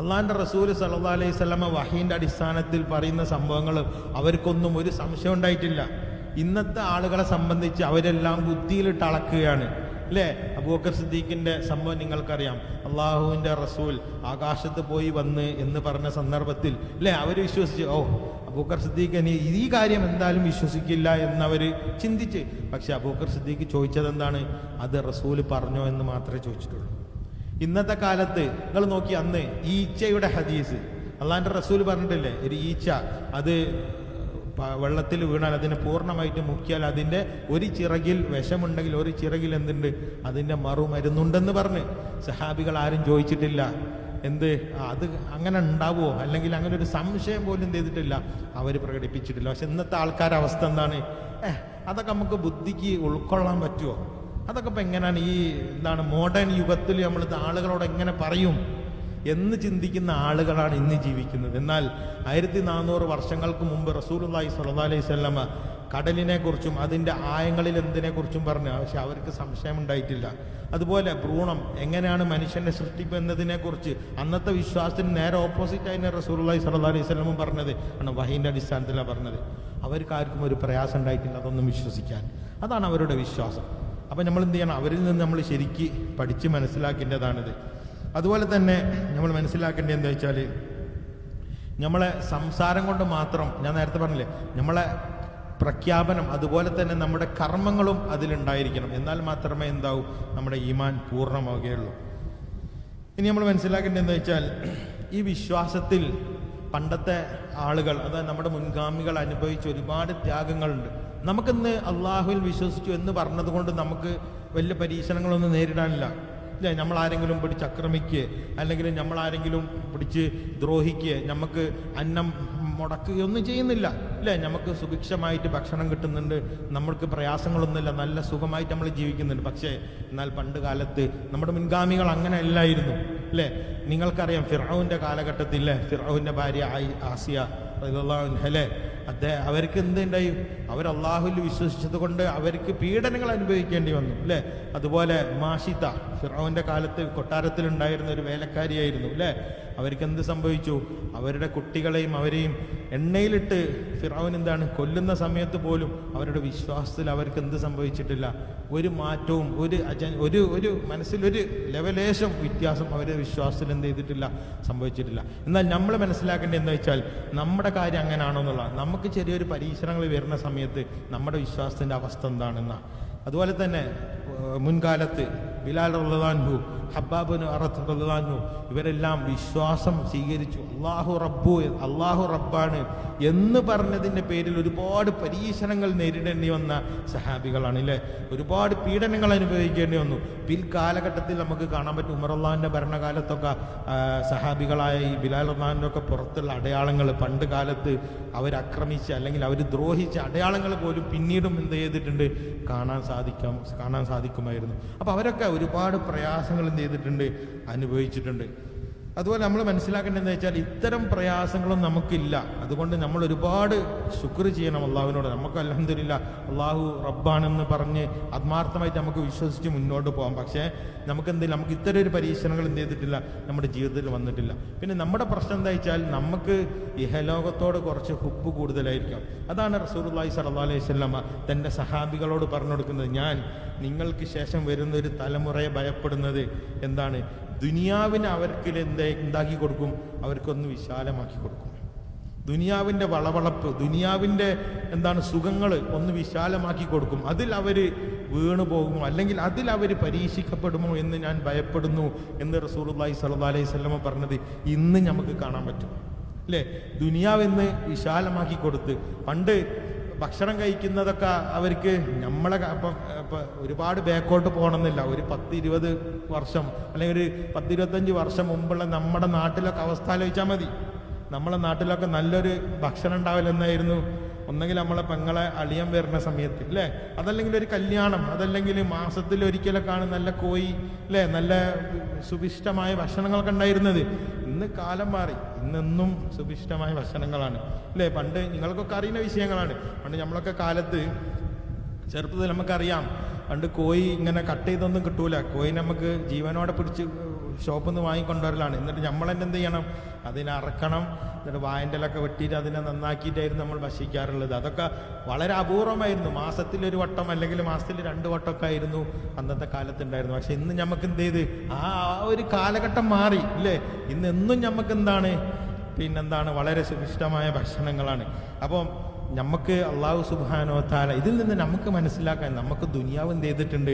അള്ളാഹിൻ്റെ റസൂൽ സല്ലല്ലാഹു അലൈഹി വസല്ലമ വഹീൻ്റെ അടിസ്ഥാനത്തിൽ പറയുന്ന സംഭവങ്ങൾ അവർക്കൊന്നും ഒരു സംശയം ഉണ്ടായിട്ടില്ല. ഇന്നത്തെ ആളുകളെ സംബന്ധിച്ച് അവരെല്ലാം ബുദ്ധിയിലിട്ട് അളക്കുകയാണ് അല്ലേ? അബൂബക്കർ സിദ്ദീഖിന്റെ സംഭവം നിങ്ങൾക്കറിയാം. അള്ളാഹുവിൻ്റെ റസൂൽ ആകാശത്ത് പോയി വന്ന് എന്ന് പറഞ്ഞ സന്ദർഭത്തിൽ അല്ലേ അവർ വിശ്വസിച്ച്, അബൂബക്കർ സിദ്ദീഖ് ഇനി ഈ കാര്യം എന്തായാലും വിശ്വസിക്കില്ല എന്നവർ ചിന്തിച്ച്. പക്ഷെ അബൂബക്കർ സിദ്ദീഖ് ചോദിച്ചത് എന്താണ്? അത് റസൂൽ പറഞ്ഞോ എന്ന് മാത്രമേ ചോദിച്ചിട്ടുള്ളൂ. ഇന്നത്തെ കാലത്ത് നിങ്ങൾ നോക്കി, അന്ന് ഈച്ചയുടെ ഹദീസ് അള്ളാഹിൻ്റെ റസൂൽ പറഞ്ഞിട്ടില്ലേ? ഒരു ഈച്ച അത് വെള്ളത്തിൽ വീണാൽ അതിനെ പൂർണ്ണമായിട്ട് മുക്കിയാൽ അതിൻ്റെ ഒരു ചിറകിൽ വിഷമുണ്ടെങ്കിൽ ഒരു ചിറകിൽ എന്തുണ്ട്? അതിൻ്റെ മറുമരുന്നുണ്ടെന്ന് പറഞ്ഞ് സഹാബികൾ ആരും ചോദിച്ചിട്ടില്ല. എന്ത് അത് അങ്ങനെ ഉണ്ടാവുമോ അല്ലെങ്കിൽ അങ്ങനെ ഒരു സംശയം പോലും എന്ത് ചെയ്തിട്ടില്ല, അവർ പ്രകടിപ്പിച്ചിട്ടില്ല. പക്ഷെ ഇന്നത്തെ ആൾക്കാരുടെ അവസ്ഥ എന്താണ്? അതൊക്കെ നമുക്ക് ബുദ്ധിക്ക് ഉൾക്കൊള്ളാൻ പറ്റുമോ? അതൊക്കെ ഇപ്പം എങ്ങനെയാണ് ഈ മോഡേൺ യുഗത്തിൽ നമ്മൾ ആളുകളോട് എങ്ങനെ പറയും എന്ന് ചിന്തിക്കുന്ന ആളുകളാണ് ഇന്ന് ജീവിക്കുന്നത്. എന്നാൽ 1400 വർഷങ്ങൾക്ക് മുമ്പ് റസൂലുള്ളാഹി സ്വല്ലല്ലാഹു അലൈഹി വസല്ലമ കടലിനെ കുറിച്ചും അതിൻ്റെ ആയങ്ങളിൽ എന്തിനെക്കുറിച്ചും പറഞ്ഞു. പക്ഷെ അവർക്ക് സംശയം ഉണ്ടായിട്ടില്ല. അതുപോലെ ഭ്രൂണം എങ്ങനെയാണ് മനുഷ്യനെ സൃഷ്ടിപ്പ് എന്നതിനെക്കുറിച്ച് അന്നത്തെ വിശ്വാസത്തിന് നേരെ ഓപ്പോസിറ്റ് ആയി റസൂലുള്ളാഹി സ്വല്ലല്ലാഹു അലൈഹി വസല്ലമ പറഞ്ഞത് ആണ്, വഹീൻ്റെ അടിസ്ഥാനത്തിലാണ് പറഞ്ഞത്. അവർക്ക് ആർക്കും ഒരു പ്രയാസം ഉണ്ടായിട്ടില്ല അതൊന്നും വിശ്വസിക്കാൻ. അതാണ് അവരുടെ വിശ്വാസം. അപ്പം നമ്മൾ എന്ത് ചെയ്യണം? അവരിൽ നിന്ന് നമ്മൾ ശരിക്ക് പഠിച്ച് മനസ്സിലാക്കേണ്ടതാണിത്. അതുപോലെ തന്നെ നമ്മൾ മനസ്സിലാക്കേണ്ടത് എന്താ വെച്ചാൽ, നമ്മളെ സംസാരം കൊണ്ട് മാത്രം, ഞാൻ നേരത്തെ പറഞ്ഞില്ലേ, നമ്മളെ പ്രഖ്യാപനം അതുപോലെ തന്നെ നമ്മുടെ കർമ്മങ്ങളും അതിലുണ്ടായിരിക്കണം. എന്നാൽ മാത്രമേ എന്താവും? നമ്മുടെ ഈമാൻ പൂർണ്ണമാവുകയുള്ളൂ. ഇനി നമ്മൾ മനസ്സിലാക്കേണ്ടത് എന്താ വെച്ചാൽ, ഈ വിശ്വാസത്തിൽ പണ്ടത്തെ ആളുകൾ, അതായത് നമ്മുടെ മുൻഗാമികൾ അനുഭവിച്ച ഒരുപാട് ത്യാഗങ്ങളുണ്ട്. നമുക്കിന്ന് അള്ളാഹുവിൽ വിശ്വസിച്ചു എന്ന് പറഞ്ഞത് കൊണ്ട് നമുക്ക് വലിയ പരീക്ഷണങ്ങളൊന്നും നേരിടാനില്ല ഇല്ലേ? നമ്മളാരെങ്കിലും പിടിച്ച് ആക്രമിക്കുക അല്ലെങ്കിൽ നമ്മളാരെങ്കിലും പിടിച്ച് ദ്രോഹിക്കുക, നമുക്ക് അന്നം മുടക്കുകയൊന്നും ചെയ്യുന്നില്ല ഇല്ലേ? നമുക്ക് സുഭിക്ഷമായിട്ട് ഭക്ഷണം കിട്ടുന്നുണ്ട്, നമ്മൾക്ക് പ്രയാസങ്ങളൊന്നുമില്ല, നല്ല സുഖമായിട്ട് നമ്മൾ ജീവിക്കുന്നുണ്ട്. പക്ഷേ എന്നാൽ പണ്ട് കാലത്ത് നമ്മുടെ മുൻഗാമികൾ അങ്ങനെ അല്ലായിരുന്നു അല്ലേ? നിങ്ങൾക്കറിയാം ഫിർഔന്റെ കാലഘട്ടത്തിൽ ഫിർഔന്റെ ഭാര്യ ആസിയ റളിയല്ലാഹു അൻഹ അല്ലേ, അവർക്ക് എന്തുണ്ടായി? അവർ അള്ളാഹുവിൽ വിശ്വസിച്ചത് കൊണ്ട് അവർക്ക് പീഡനങ്ങൾ അനുഭവിക്കേണ്ടി വന്നു അല്ലേ? അതുപോലെ മാഷിത, ഫിറഔന്റെ കാലത്ത് കൊട്ടാരത്തിലുണ്ടായിരുന്ന ഒരു വേലക്കാരിയായിരുന്നു അല്ലേ? അവർക്ക് എന്ത് സംഭവിച്ചു? അവരുടെ കുട്ടികളെയും അവരെയും എണ്ണയിലിട്ട് ഫിറഔൻ എന്താണ് കൊല്ലുന്ന സമയത്ത് പോലും അവരുടെ വിശ്വാസത്തിൽ അവർക്ക് എന്ത് സംഭവിച്ചിട്ടില്ല? ഒരു മാറ്റവും ഒരു മനസ്സിലൊരു ലെവലേശം വ്യത്യാസം അവരുടെ വിശ്വാസത്തിൽ എന്ത് ചെയ്തിട്ടില്ല? സംഭവിച്ചിട്ടില്ല. എന്നാൽ നമ്മൾ മനസ്സിലാക്കേണ്ടത് എന്താ വെച്ചാൽ നമ്മുടെ കാര്യം അങ്ങനെയാണോ എന്നുള്ളതാണ്. നമുക്ക് ചെറിയൊരു പരീക്ഷണങ്ങൾ വരുന്ന സമയത്ത് നമ്മുടെ വിശ്വാസത്തിൻ്റെ അവസ്ഥ എന്താണെന്നാണ്. അതുപോലെ തന്നെ മുൻകാലത്ത് ബിലാൽ റളിയല്ലാഹു, ഹബ്ബാബ് ബിൻ അറത്ത് റളിയല്ലാഹു ഇവരെല്ലാം വിശ്വാസം സ്വീകരിച്ചു. അള്ളാഹു റബ്ബാണ് എന്ന് പറഞ്ഞതിൻ്റെ പേരിൽ ഒരുപാട് പരീക്ഷണങ്ങൾ നേരിടേണ്ടി വന്ന സഹാബികളാണ് അല്ലേ? ഒരുപാട് പീഡനങ്ങൾ അനുഭവിക്കേണ്ടി വന്നു. പിൽക്കാലഘട്ടത്തിൽ നമുക്ക് കാണാൻ പറ്റും, ഉമർ അള്ളാഹിൻ്റെ ഭരണകാലത്തൊക്കെ സഹാബികളായ ഈ ബിലാൽ റളിയല്ലാഹുവിൻ്റെ ഒക്കെ പുറത്തുള്ള അടയാളങ്ങൾ, പണ്ട് കാലത്ത് അവരാക്രമിച്ച അല്ലെങ്കിൽ അവർ ദ്രോഹിച്ച അടയാളങ്ങൾ പോലും പിന്നീടും എന്ത് ചെയ്തിട്ടുണ്ട്? കാണാൻ സാധിക്കുമായിരുന്നു. അപ്പോൾ അവരൊക്കെ ഒരുപാട് പ്രയാസങ്ങൾ എന്ത് ചെയ്തിട്ടുണ്ട്? അനുഭവിച്ചിട്ടുണ്ട്. അതുപോലെ നമ്മൾ മനസ്സിലാക്കേണ്ടത് എന്താ വെച്ചാൽ ഇത്തരം പ്രയാസങ്ങളും നമുക്കില്ല. അതുകൊണ്ട് നമ്മൾ ഒരുപാട് ശുക്ർ ചെയ്യണം അള്ളാഹുവിനോട്. നമുക്ക് അൽഹംദുലില്ലാ അള്ളാഹു റബ്ബാണെന്ന് പറഞ്ഞ് ആത്മാർത്ഥമായിട്ട് നമുക്ക് വിശ്വസിച്ച് മുന്നോട്ട് പോകാം. പക്ഷേ നമുക്ക് ഇത്തരം ഒരു പരീക്ഷണങ്ങൾ എന്ത് ചെയ്തിട്ടില്ല? നമ്മുടെ ജീവിതത്തിൽ വന്നിട്ടില്ല. പിന്നെ നമ്മുടെ പ്രശ്നം എന്താ വെച്ചാൽ നമുക്ക് ഇഹലോകത്തോട് കുറച്ച് ഹുബ്ബ് കൂടുതലായിരിക്കും. അതാണ് റസൂലുള്ളാഹി സ്വല്ലല്ലാഹു അലൈഹി വസല്ലമ തൻ്റെ സഹാബികളോട് പറഞ്ഞു കൊടുക്കുന്നത്. ഞാൻ നിങ്ങൾക്ക് ശേഷം വരുന്ന ഒരു തലമുറയെ ഭയപ്പെടുന്നത് എന്താണ്? ദുനിയാവിനെ അവർക്ക് എന്താക്കി കൊടുക്കും? അവർക്കൊന്ന് വിശാലമാക്കി കൊടുക്കും. ദുനിയാവിൻ്റെ വളവളപ്പ്, ദുനിയാവിൻ്റെ സുഖങ്ങൾ ഒന്ന് വിശാലമാക്കി കൊടുക്കും. അതിൽ അവർ വീണു പോകുമോ അല്ലെങ്കിൽ അതിൽ അവർ പരീക്ഷിക്കപ്പെടുമോ എന്ന് ഞാൻ ഭയപ്പെടുന്നു എന്ന് റസൂലുള്ളാഹി സ്വല്ലല്ലാഹു അലൈഹി വസല്ലമ പറഞ്ഞത് ഇന്ന് നമുക്ക് കാണാൻ പറ്റും അല്ലേ? ദുനിയാവെന്ന് വിശാലമാക്കി കൊടുത്ത് പണ്ട് ഭക്ഷണം കഴിക്കുന്നതൊക്കെ അവർക്ക് നമ്മളെ ഇപ്പം ഒരുപാട് ബാക്കോട്ട് പോകണമെന്നില്ല. ഒരു 10-20 വർഷം അല്ലെങ്കിൽ ഒരു 10-25 വർഷം മുമ്പുള്ള നമ്മുടെ നാട്ടിലൊക്കെ അവസ്ഥ ആലോചിച്ചാൽ മതി. നമ്മളെ നാട്ടിലൊക്കെ നല്ലൊരു ഭക്ഷണം ഉണ്ടാവില്ലെന്നായിരുന്നു. ഒന്നെങ്കിൽ നമ്മളെ പെങ്ങളെ അളിയൻ വരുന്ന സമയത്ത് അല്ലേ, അതല്ലെങ്കിൽ ഒരു കല്യാണം, അതല്ലെങ്കിൽ മാസത്തിൽ ഒരിക്കലൊക്കെയാണ് നല്ല കോഴി അല്ലേ, നല്ല സുഭിഷ്ടമായ ഭക്ഷണങ്ങളൊക്കെ ഉണ്ടായിരുന്നത്. ഇന്ന് കാലം മാറി, ഇന്നെന്നും സുഭിഷ്ടമായ ഭക്ഷണങ്ങളാണ് അല്ലേ? പണ്ട് നിങ്ങൾക്കൊക്കെ അറിയുന്ന വിഷയങ്ങളാണ്. പണ്ട് നമ്മളൊക്കെ കാലത്ത് ചെറുപ്പത്തിൽ നമുക്കറിയാം, പണ്ട് കോഴി ഇങ്ങനെ കട്ട് ചെയ്തൊന്നും കിട്ടൂല. കോഴി നമുക്ക് ജീവനോടെ പിടിച്ച് ഷോപ്പിൽ നിന്ന് വാങ്ങിക്കൊണ്ടുവരലാണ്. എന്നിട്ട് നമ്മൾ തന്നെ എന്ത് ചെയ്യണം? അതിനെ അറക്കണം, എന്നിട്ട് വായൻ്റെലൊക്കെ വെട്ടിയിട്ട് അതിനെ നന്നാക്കിയിട്ടായിരുന്നു നമ്മൾ ഭക്ഷിക്കാറുള്ളത്. അതൊക്കെ വളരെ അപൂർവമായിരുന്നു. മാസത്തിലൊരു വട്ടം അല്ലെങ്കിൽ മാസത്തിൽ 2 വട്ടമൊക്കെ ആയിരുന്നു അന്നത്തെ കാലത്തുണ്ടായിരുന്നു. പക്ഷെ ഇന്ന് നമുക്ക് എന്ത് ചെയ്ത് ആ ഒരു കാലഘട്ടം മാറി ഇല്ലേ? ഇന്ന് എന്നും നമുക്ക് വളരെ സുഭിഷ്ടമായ ഭക്ഷണങ്ങളാണ്. അപ്പം നമുക്ക് അള്ളാഹു സുബ്ഹാനഹു വ തആല ഇതിൽ നിന്ന് നമുക്ക് മനസ്സിലാക്കാൻ നമുക്ക് ദുനിയാവ് എന്ത് ചെയ്തിട്ടുണ്ട്?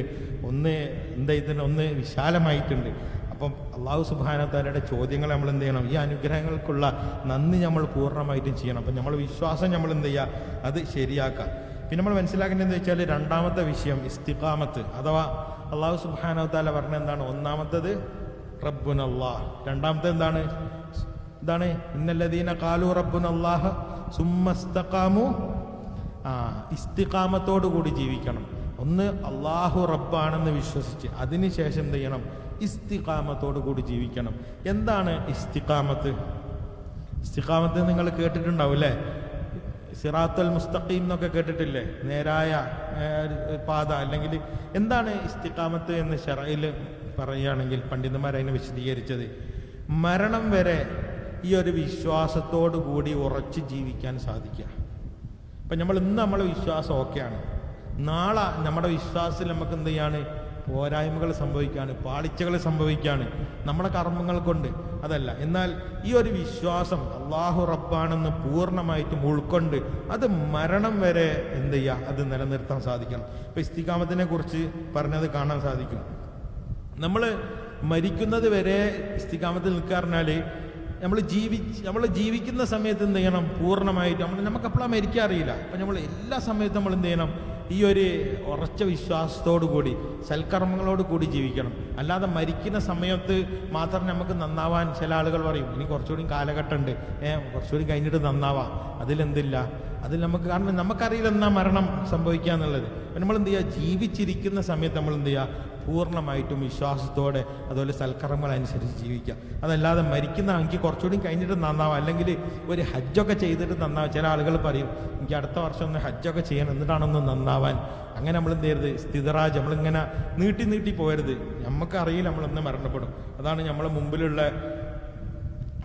ഒന്ന് വിശാലമായിട്ടുണ്ട്. അപ്പം അള്ളാഹു സുബ്ഹാനഹു വ തആലയുടെ ചോദ്യങ്ങൾ നമ്മൾ എന്ത് ചെയ്യണം? ഈ അനുഗ്രഹങ്ങൾക്കുള്ള നന്ദി നമ്മൾ പൂർണ്ണമായിട്ടും ചെയ്യണം. അപ്പം നമ്മൾ വിശ്വാസം നമ്മൾ എന്ത് ചെയ്യുക? അത് ശരിയാക്കുക. പിന്നെ നമ്മൾ മനസ്സിലാക്കേണ്ടത് എന്താ വെച്ചാൽ രണ്ടാമത്തെ വിഷയം ഇസ്തിഖാമത്ത്, അഥവാ അള്ളാഹു സുബ്ഹാനഹു വ തആല പറഞ്ഞ എന്താണ്? ഒന്നാമത്തത് റബ്ബുനല്ലാഹ്, രണ്ടാമത്തെ എന്താണ്? ഇന്നല്ലദീന ഖാലു റബ്ബുനല്ലാഹ് സുമ്മ ഇസ്തഖാമു. ഇസ്തിഖാമത്തോടു കൂടി ജീവിക്കണം. ഒന്ന് അള്ളാഹു റബ്ബാണെന്ന് വിശ്വസിച്ച് അതിനുശേഷം എന്ത് ചെയ്യണം? ഇസ്തിഖാമത്തോടു കൂടി ജീവിക്കണം. എന്താണ് ഇസ്തിഖാമത്ത്? ഇസ്തിഖാമത്ത് നിങ്ങൾ കേട്ടിട്ടുണ്ടാവും അല്ലേ? സിറാത്തുൽ മുസ്തഖീം എന്നൊക്കെ കേട്ടിട്ടില്ലേ? നേരായ പാത. അല്ലെങ്കിൽ എന്താണ് ഇസ്തിഖാമത്ത് എന്ന് ശറഇൽ പറയുകയാണെങ്കിൽ പണ്ഡിതന്മാർ അതിനെ വിശദീകരിച്ചത്, മരണം വരെ ഈ ഒരു വിശ്വാസത്തോടു കൂടി ഉറച്ച് ജീവിക്കാൻ സാധിക്കുക. അപ്പം നമ്മളെ വിശ്വാസം ഓക്കെയാണ്, നാളെ നമ്മുടെ വിശ്വാസത്തിൽ നമുക്ക് എന്ത് ചെയ്യാണ്? പോരായ്മകൾ സംഭവിക്കുകയാണ്, പാളിച്ചകൾ സംഭവിക്കുകയാണ് നമ്മുടെ കർമ്മങ്ങൾ കൊണ്ട്. അതല്ല, എന്നാൽ ഈ ഒരു വിശ്വാസം അള്ളാഹു റബ്ബാണെന്ന് പൂർണ്ണമായിട്ടും ഉൾക്കൊണ്ട് അത് മരണം വരെ എന്ത് ചെയ്യുക? അത് നിലനിർത്താൻ സാധിക്കണം. ഇപ്പം ഇസ്തിഖാമത്തിനെ കുറിച്ച് പറഞ്ഞത് കാണാൻ സാധിക്കും. നമ്മൾ മരിക്കുന്നത് വരെ ഇസ്തിഖാമത്തിൽ നിൽക്കാറിഞ്ഞാൽ നമ്മൾ ജീവിക്കുന്ന സമയത്ത് എന്ത് ചെയ്യണം? പൂർണ്ണമായിട്ട് നമുക്കെപ്പോഴാണ് മരിക്കാൻ അറിയില്ല. അപ്പം നമ്മൾ എല്ലാ സമയത്തും നമ്മൾ എന്ത് ചെയ്യണം? ഈ ഒരു ഉറച്ച വിശ്വാസത്തോടു കൂടി സൽക്കർമ്മങ്ങളോട് കൂടി ജീവിക്കണം. അല്ലാതെ മരിക്കുന്ന സമയത്ത് മാത്രം നമുക്ക് നന്നാവാൻ ചില ആളുകൾ പറയും, ഇനി കുറച്ചുകൂടി കാലഘട്ടമുണ്ട്, കുറച്ചുകൂടി കഴിഞ്ഞിട്ട് നന്നാവാം. അതിലെന്തില്ല? അതിൽ കാരണം നമുക്കറിയില്ല എന്നാ മരണം സംഭവിക്കുക എന്നുള്ളത്. അപ്പം നമ്മൾ എന്ത് ചെയ്യുക? ജീവിച്ചിരിക്കുന്ന സമയത്ത് നമ്മൾ എന്ത് ചെയ്യുക? പൂർണ്ണമായിട്ടും വിശ്വാസത്തോടെ അതുപോലെ സൽക്കർമ്മങ്ങളനുസരിച്ച് ജീവിക്കുക. അതല്ലാതെ മരിക്കുന്ന എനിക്ക് കുറച്ചുകൂടി കഴിഞ്ഞിട്ട് നന്നാവാം, അല്ലെങ്കിൽ ഒരു ഹജ്ജൊക്കെ ചെയ്തിട്ട് നന്നാവാം. ചില ആളുകൾ പറയും എനിക്ക് അടുത്ത വർഷം ഒന്ന് ഹജ്ജൊക്കെ ചെയ്യണം എന്നിട്ടാണൊന്ന് നന്നാവാൻ. അങ്ങനെ നമ്മൾ എന്ത് ചെയ്യരുത്, സ്ഥിതറാജ് നമ്മളിങ്ങനെ നീട്ടി പോയരുത്. നമുക്കറിയില്ല നമ്മളെന്ന് മരണപ്പെടും. അതാണ് നമ്മളെ മുമ്പിലുള്ള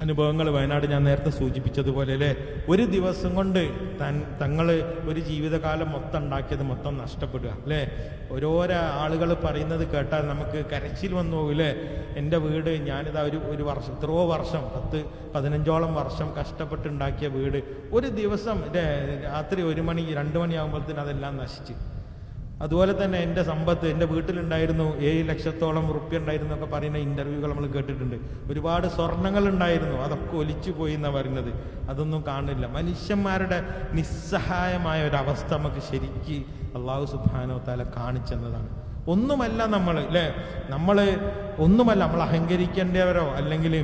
അനുഭവങ്ങൾ. വയനാട് ഞാൻ നേരത്തെ സൂചിപ്പിച്ചതുപോലെ അല്ലേ, ഒരു ദിവസം കൊണ്ട് തങ്ങൾ ഒരു ജീവിതകാലം മൊത്തം ഉണ്ടാക്കിയത് മൊത്തം നഷ്ടപ്പെടുക അല്ലേ. ഓരോരോ ആളുകൾ പറയുന്നത് കേട്ടാൽ നമുക്ക് കരച്ചിൽ വന്നു പോകില്ലേ. എൻ്റെ വീട് ഞാനിതാ ഒരു വർഷം, എത്രയോ വർഷം, 10-15 വർഷം കഷ്ടപ്പെട്ടുണ്ടാക്കിയ വീട് ഒരു ദിവസം രാത്രി 1 മണി 2 മണിയാകുമ്പോഴത്തേന് അതെല്ലാം നശിച്ച്. അതുപോലെ തന്നെ എൻ്റെ സമ്പത്ത്, എൻ്റെ വീട്ടിലുണ്ടായിരുന്നു 7 ലക്ഷത്തോളം റുപ്യ ഉണ്ടായിരുന്നു എന്നൊക്കെ പറയുന്ന ഇൻ്റർവ്യൂകൾ നമ്മൾ കേട്ടിട്ടുണ്ട്. ഒരുപാട് സ്വർണ്ണങ്ങൾ ഉണ്ടായിരുന്നു, അതൊക്കെ ഒലിച്ചു പോയി എന്നാണ് പറയുന്നത്. അതൊന്നും കാണില്ല. മനുഷ്യന്മാരുടെ നിസ്സഹായമായ ഒരവസ്ഥ നമുക്ക് ശരിക്ക് അള്ളാഹു സുബ്ഹാനഹു വ തആല കാണിച്ചെന്നതാണ്. ഒന്നുമല്ല നമ്മൾ അല്ലേ, നമ്മൾ അഹങ്കരിക്കേണ്ടവരോ അല്ലെങ്കിൽ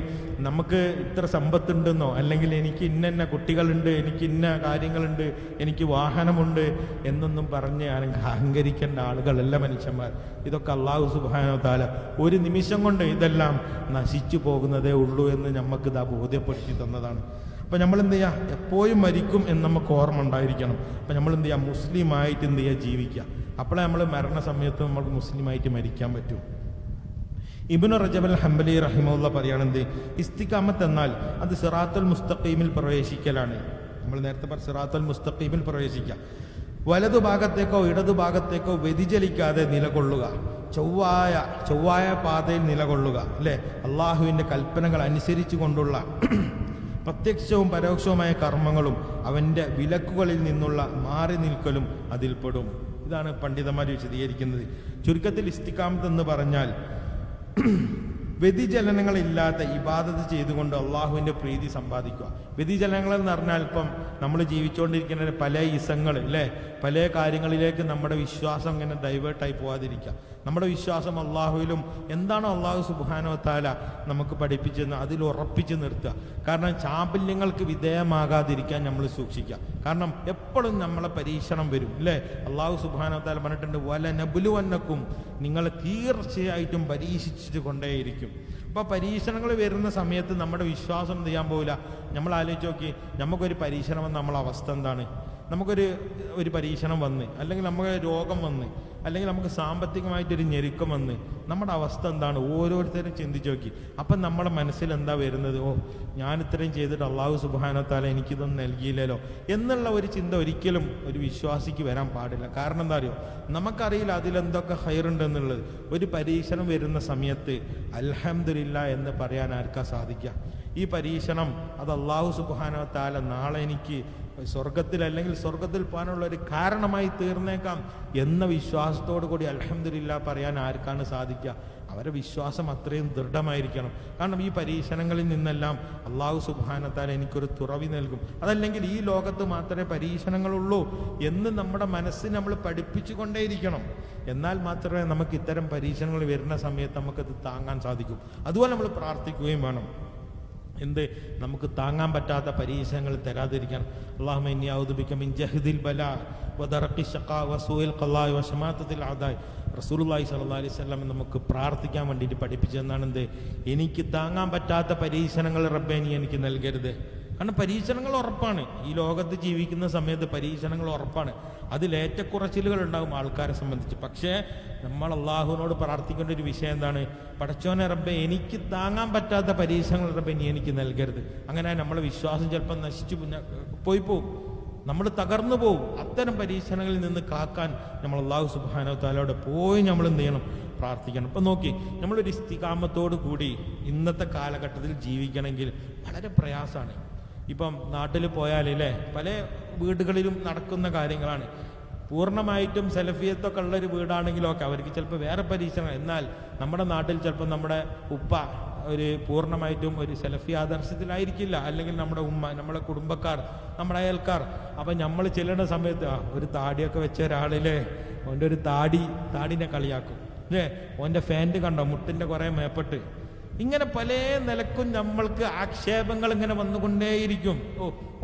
നമുക്ക് ഇത്ര സമ്പത്തുണ്ടെന്നോ അല്ലെങ്കിൽ എനിക്ക് ഇന്ന കുട്ടികളുണ്ട്, എനിക്ക് ഇന്ന കാര്യങ്ങളുണ്ട്, എനിക്ക് വാഹനമുണ്ട് എന്നൊന്നും പറഞ്ഞ് അഹങ്കരിക്കേണ്ട ആളുകളല്ല മനുഷ്യന്മാർ. ഇതൊക്കെ അള്ളാഹു സുബ്ഹാനഹു വ തആല ഒരു നിമിഷം കൊണ്ട് ഇതെല്ലാം നശിച്ചു പോകുന്നതേ ഉള്ളൂ എന്ന് നമുക്ക് ഇതാ ബോധ്യപ്പെടുത്തി തന്നതാണ്. അപ്പം നമ്മൾ എന്ത് ചെയ്യുക, എപ്പോഴും മരിക്കും എന്ന് നമുക്ക് ഓർമ്മ ഉണ്ടായിരിക്കണം. അപ്പം നമ്മൾ എന്ത് ചെയ്യുക, മുസ്ലിമായിട്ട് എന്ത് ചെയ്യുക, ജീവിക്കുക. അപ്പോഴേ നമ്മൾ മരണസമയത്ത് നമുക്ക് മുസ്ലിമായിട്ട് മരിക്കാൻ പറ്റും. ഇബ്നു റജബ് അൽ ഹംബലി റഹിമഹുല്ലാഹ് പറയുകയാണെന്ത്, ഇസ്തിഖാമത്ത് എന്നാൽ അത് സിറാത്തുൽ മുസ്തഖീമിൽ പ്രവേശിക്കലാണ്. നമ്മൾ നേരത്തെ പറഞ്ഞ സിറാത്തുൽ മുസ്തഖീമിൽ പ്രവേശിക്കുക, വലതുഭാഗത്തേക്കോ ഇടതുഭാഗത്തേക്കോ വ്യതിചലിക്കാതെ നിലകൊള്ളുക, ചൊവ്വായ പാതയിൽ നിലകൊള്ളുക അല്ലേ. അള്ളാഹുവിൻ്റെ കൽപ്പനകൾ അനുസരിച്ചു കൊണ്ടുള്ള പ്രത്യക്ഷവും പരോക്ഷവുമായ കർമ്മങ്ങളും അവൻ്റെ വിലക്കുകളിൽ നിന്നുള്ള മാറി നിൽക്കലും അതിൽപ്പെടും. ഇതാണ് പണ്ഡിതന്മാർ വിശദീകരിക്കുന്നത്. ചുരുക്കത്തിൽ ഇസ്തിഖാമത്ത് എന്ന് പറഞ്ഞാൽ വ്യതിചലനങ്ങളില്ലാത്ത ഇബാദത്ത് ചെയ്തുകൊണ്ട് അള്ളാഹുവിൻ്റെ പ്രീതി സമ്പാദിക്കുക. വ്യതിചലനങ്ങൾ എന്ന് പറഞ്ഞാൽ ഇപ്പം നമ്മൾ ജീവിച്ചുകൊണ്ടിരിക്കുന്ന പല ഇസങ്ങൾ അല്ലേ, പല കാര്യങ്ങളിലേക്ക് നമ്മുടെ വിശ്വാസം ഇങ്ങനെ ഡൈവേർട്ടായി പോകാതിരിക്കുക. നമ്മുടെ വിശ്വാസം അള്ളാഹുവിലും എന്താണോ അള്ളാഹു സുബ്ഹാനഹു വ തആല നമുക്ക് പഠിപ്പിച്ചെന്ന് അതിൽ ഉറപ്പിച്ച് നിർത്തുക. കാരണം ചാബല്യങ്ങൾക്ക് വിധേയമാകാതിരിക്കാൻ നമ്മൾ സൂക്ഷിക്കുക. കാരണം എപ്പോഴും നമ്മളെ പരീക്ഷണം വരും അല്ലേ. അള്ളാഹു സുബ്ഹാനഹു വ തആല പറഞ്ഞിട്ടുണ്ട്, വലനബ്ലുവന്നക്കും, നിങ്ങളെ തീർച്ചയായിട്ടും പരീക്ഷിച്ചു കൊണ്ടേയിരിക്കും. അപ്പോൾ പരീക്ഷണങ്ങൾ വരുന്ന സമയത്ത് നമ്മുടെ വിശ്വാസം ചെയ്യാൻ പോകില്ല. നമ്മൾ ആലോചിച്ച് നോക്കി, നമുക്കൊരു പരീക്ഷണം വന്ന നമ്മളെ അവസ്ഥ എന്താണ്? നമുക്കൊരു പരീക്ഷണം വന്ന്, അല്ലെങ്കിൽ നമുക്ക് രോഗം വന്ന്, അല്ലെങ്കിൽ നമുക്ക് സാമ്പത്തികമായിട്ടൊരു ഞെരുക്കം വന്ന്, നമ്മുടെ അവസ്ഥ എന്താണ്? ഓരോരുത്തരും ചിന്തിച്ച് നോക്കി. അപ്പം നമ്മുടെ മനസ്സിൽ എന്താ വരുന്നത്? ഓ, ഞാൻ ഇത്രയും ചെയ്തിട്ട് അള്ളാഹു സുബ്ഹാനഹു വ തആല എനിക്കിതൊന്നും നൽകിയില്ലല്ലോ എന്നുള്ള ഒരു ചിന്ത ഒരിക്കലും ഒരു വിശ്വാസിക്ക് വരാൻ പാടില്ല. കാരണം എന്താ അറിയോ, നമുക്കറിയില്ല അതിലെന്തൊക്കെ ഹൈറുണ്ടെന്നുള്ളത്. ഒരു പരീക്ഷണം വരുന്ന സമയത്ത് അൽഹംദുലില്ലാ എന്ന് പറയാൻ ആർക്കാ സാധിക്കുക? ഈ പരീക്ഷണം അത് അള്ളാഹു സുബ്ഹാനഹു വ തആല നാളെ എനിക്ക് സ്വർഗത്തിൽ അല്ലെങ്കിൽ സ്വർഗത്തിൽ പോകാനുള്ള ഒരു കാരണമായി തീർന്നേക്കാം എന്ന വിശ്വാസത്തോടു കൂടി അൽഹംദുലില്ലാ പറയാൻ ആർക്കാണ് സാധിക്കുക? അവരുടെ വിശ്വാസം അത്രയും ദൃഢമായിരിക്കണം. കാരണം ഈ പരീക്ഷണങ്ങളിൽ നിന്നെല്ലാം അള്ളാഹു സുബ്ഹാനഹു വ തആല എനിക്കൊരു തുറവി നൽകും. അതല്ലെങ്കിൽ ഈ ലോകത്ത് മാത്രമേ പരീക്ഷണങ്ങളുള്ളൂ എന്ന് നമ്മുടെ മനസ്സിന് നമ്മൾ പഠിപ്പിച്ചു കൊണ്ടേയിരിക്കണം. എന്നാൽ മാത്രമേ നമുക്ക് ഇത്തരം പരീക്ഷണങ്ങൾ വരുന്ന സമയത്ത് നമുക്കത് താങ്ങാൻ സാധിക്കും. അതുപോലെ നമ്മൾ പ്രാർത്ഥിക്കുകയും വേണം. എന്ത്, നമുക്ക് താങ്ങാൻ പറ്റാത്ത പരീക്ഷണങ്ങൾ തരാതിരിക്കണം. അല്ലാഹുമ്മ ഇന്നി അഊദു ബിക മിൻ ജഹ്ദിൽ ബലാ വദറഖി ശഖാ വസൂഇൽ ഖളാഇ വശമാതത്തിൽ അദാഇ. റസൂലുള്ളാഹി സ്വല്ലല്ലാഹി അലൈഹി വസല്ലം നമുക്ക് പ്രാർത്ഥിക്കാൻ വേണ്ടിയിട്ട് പഠിപ്പിച്ചതെന്നാണ് എന്ത്, എനിക്ക് താങ്ങാൻ പറ്റാത്ത പരീക്ഷണങ്ങൾ റബ്ബേ നീ എനിക്ക് നൽകരുത്. കാരണം പരീക്ഷണങ്ങൾ ഉറപ്പാണ്. ഈ ലോകത്ത് ജീവിക്കുന്ന സമയത്ത് പരീക്ഷണങ്ങൾ ഉറപ്പാണ്. അതിലേറ്റക്കുറച്ചിലുകൾ ഉണ്ടാകും ആൾക്കാരെ സംബന്ധിച്ച്. പക്ഷേ നമ്മൾ അള്ളാഹുവിനോട് പ്രാർത്ഥിക്കേണ്ട ഒരു വിഷയം എന്താണ്? പടച്ചോനെ റബ്ബേ, എനിക്ക് താങ്ങാൻ പറ്റാത്ത പരീക്ഷണങ്ങൾ റബ്ബേ നീ എനിക്ക് നൽകരുത്. അങ്ങനെ നമ്മളെ വിശ്വാസം ചിലപ്പോൾ നശിച്ചു പോവും, നമ്മൾ തകർന്നു പോവും. അത്തരം പരീക്ഷണങ്ങളിൽ നിന്ന് കാക്കാൻ നമ്മൾ അള്ളാഹു സുബ്ഹാനഹു വ തആലയോട് പോയി നമ്മൾ എന്ത് ചെയ്യണം? പ്രാർത്ഥിക്കണം. ഇപ്പം നോക്കി, നമ്മളൊരു ഇസ്തിഖാമത്തോടു കൂടി ഇന്നത്തെ കാലഘട്ടത്തിൽ ജീവിക്കണമെങ്കിൽ വളരെ പ്രയാസമാണ്. ഇപ്പം നാട്ടിൽ പോയാലേ പല വീടുകളിലും നടക്കുന്ന കാര്യങ്ങളാണ്. പൂർണ്ണമായിട്ടും സെലഫിയത്തൊക്കെ ഉള്ളൊരു വീടാണെങ്കിലൊക്കെ അവർക്ക് ചിലപ്പോൾ വേറെ പരീക്ഷണം. എന്നാൽ നമ്മുടെ നാട്ടിൽ ചിലപ്പോൾ നമ്മുടെ ഉപ്പ ഒരു പൂർണ്ണമായിട്ടും ഒരു സെലഫി ആദർശത്തിലായിരിക്കില്ല, അല്ലെങ്കിൽ നമ്മുടെ ഉമ്മ, നമ്മുടെ കുടുംബക്കാർ, നമ്മുടെ അയൽക്കാർ. അപ്പം നമ്മൾ ചെല്ലുന്ന സമയത്ത് ഒരു താടിയൊക്കെ വെച്ച ഒരാളിലെ ഓൻ്റെ ഒരു താടിനെ കളിയാക്കും അല്ലേ. ഓൻ്റെ ഫാൻറ്റ് കണ്ടോ, മുട്ടിൻ്റെ കുറേ മേപ്പെട്ട്. ഇങ്ങനെ പല നിലക്കും നമ്മൾക്ക് ആക്ഷേപങ്ങൾ ഇങ്ങനെ വന്നുകൊണ്ടേയിരിക്കും.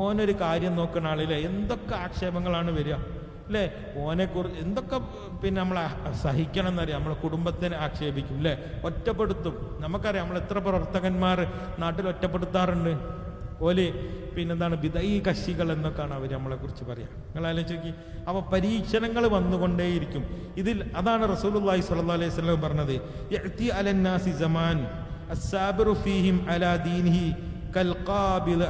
ഓനൊരു കാര്യം നോക്കുന്ന ആളിലെ എന്തൊക്കെ ആക്ഷേപങ്ങളാണ് വരിക അല്ലേ? ഓനെക്കുറിച്ച് എന്തൊക്കെ പിന്നെ നമ്മളെ സഹിക്കണം എന്നറിയാം. നമ്മളെ കുടുംബത്തിനെ ആക്ഷേപിക്കും, അല്ലേ? ഒറ്റപ്പെടുത്തും. നമുക്കറിയാം നമ്മൾ എത്ര പ്രവർത്തകന്മാർ നാട്ടിൽ ഒറ്റപ്പെടുത്താറുണ്ട്. ഓല് പിന്നെന്താണ് ബിദഈ കക്ഷികൾ എന്നൊക്കെയാണ് അവർ നമ്മളെക്കുറിച്ച് പറയുക. നിങ്ങൾ ആലോചിച്ച്. അപ്പോൾ പരീക്ഷണങ്ങൾ വന്നുകൊണ്ടേയിരിക്കും. ഇതിൽ അതാണ് റസൂലുള്ളാഹി സ്വല്ലല്ലാഹു അലൈഹി വസല്ലം പറഞ്ഞത്, യഅതി അലന്നാസി സമാൻ അസ്സാബിറു ഫീഹിം അലാ ദീനിഹി കൽഖാബിൽ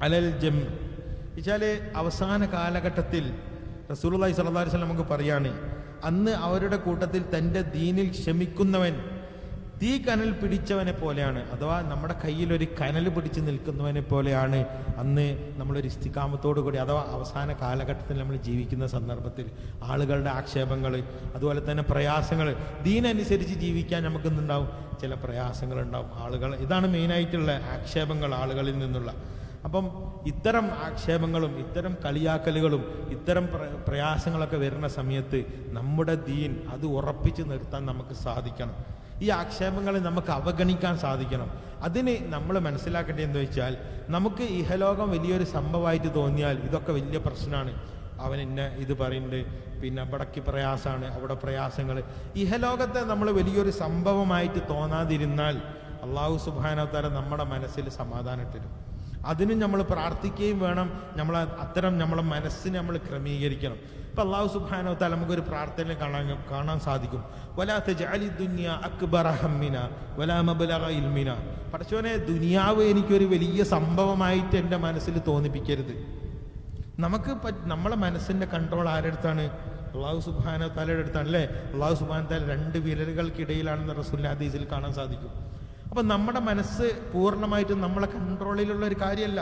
അലൽ ജം. എന്നുവെച്ചാൽ അവസാന കാലഘട്ടത്തിൽ റസൂലുള്ളാഹി സ്വല്ലല്ലാഹു അലൈഹി വസല്ലം നമുക്ക് പറയാണ്, അന്ന് അവരുടെ കൂട്ടത്തിൽ തൻ്റെ ദീനിൽ ക്ഷമിക്കുന്നവൻ തീ കനൽ പിടിച്ചവനെ പോലെയാണ്, അഥവാ നമ്മുടെ കയ്യിലൊരു കനൽ പിടിച്ച് നിൽക്കുന്നവനെ പോലെയാണ് അന്ന് നമ്മളൊരു ഇസ്തിഖാമത്തോടു കൂടി, അഥവാ അവസാന കാലഘട്ടത്തിൽ നമ്മൾ ജീവിക്കുന്ന സന്ദർഭത്തിൽ ആളുകളുടെ ആക്ഷേപങ്ങൾ, അതുപോലെ തന്നെ പ്രയാസങ്ങൾ, ദീനനുസരിച്ച് ജീവിക്കാൻ നമുക്ക് എന്തുണ്ടാവും, ചില പ്രയാസങ്ങളുണ്ടാവും. ആളുകൾ, ഇതാണ് മെയിനായിട്ടുള്ള ആക്ഷേപങ്ങൾ ആളുകളിൽ നിന്നുള്ള. അപ്പം ഇത്തരം ആക്ഷേപങ്ങളും ഇത്തരം കളിയാക്കലുകളും ഇത്തരം പ്രയാസങ്ങളൊക്കെ വരുന്ന സമയത്ത് നമ്മുടെ ദീൻ അത് ഉറപ്പിച്ച് നിർത്താൻ നമുക്ക് സാധിക്കണം. ഈ ആക്ഷേപങ്ങളെ നമുക്ക് അവഗണിക്കാൻ സാധിക്കണം. അതിന് നമ്മൾ മനസ്സിലാക്കേണ്ടത് എന്താ വെച്ചാൽ, നമുക്ക് ഇഹലോകം വലിയൊരു സംഭവമായിട്ട് തോന്നിയാൽ ഇതൊക്കെ വലിയ പ്രശ്നമാണ്, അവൻ എന്നെ ഇത് പറയുന്നുണ്ട്, പിന്നെ അവിടേക്ക് പ്രയാസമാണ്, അവിടെ പ്രയാസങ്ങൾ, ഇഹലോകത്തെ നമ്മൾ വലിയൊരു സംഭവമായിട്ട് തോന്നാതിരുന്നാൽ അള്ളാഹു സുബ്ഹാനഹു വ തആല നമ്മുടെ മനസ്സിൽ സമാധാനം തരും. അതിനും നമ്മൾ പ്രാർത്ഥിക്കുകയും വേണം. അത്തരം നമ്മളെ മനസ്സിനെ നമ്മൾ ക്രമീകരിക്കണം. ഇപ്പം അള്ളാഹു സുബ്ഹാനഹു വ തആല നമുക്കൊരു പ്രാർത്ഥന കാണാൻ സാധിക്കും, വലാ തജ്അലി ദുനിയ അക്ബറ ഹമ്മിനാ വലാ മബ്ലഗ ഇൽമിനാ. പടച്ചോനെ, ദുനിയാവ് എനിക്കൊരു വലിയ സംഭവമായിട്ട് എൻ്റെ മനസ്സിൽ തോന്നിപ്പിക്കരുത്. നമ്മളെ മനസ്സിൻ്റെ കൺട്രോൾ ആരുടെ അടുത്താണ്? അള്ളാഹു സുബ്ഹാനഹു വ തആലയുടെ അടുത്താണ്, അല്ലേ? അള്ളാഹു സുബ്ഹാനഹു വ തആല 2 വിരലുകൾക്കിടയിലാണെന്ന് റസൂലുള്ളാഹി ഹദീസിൽ കാണാൻ സാധിക്കും. അപ്പം നമ്മുടെ മനസ്സ് പൂർണ്ണമായിട്ടും നമ്മളെ കൺട്രോളിലുള്ള ഒരു കാര്യമല്ല,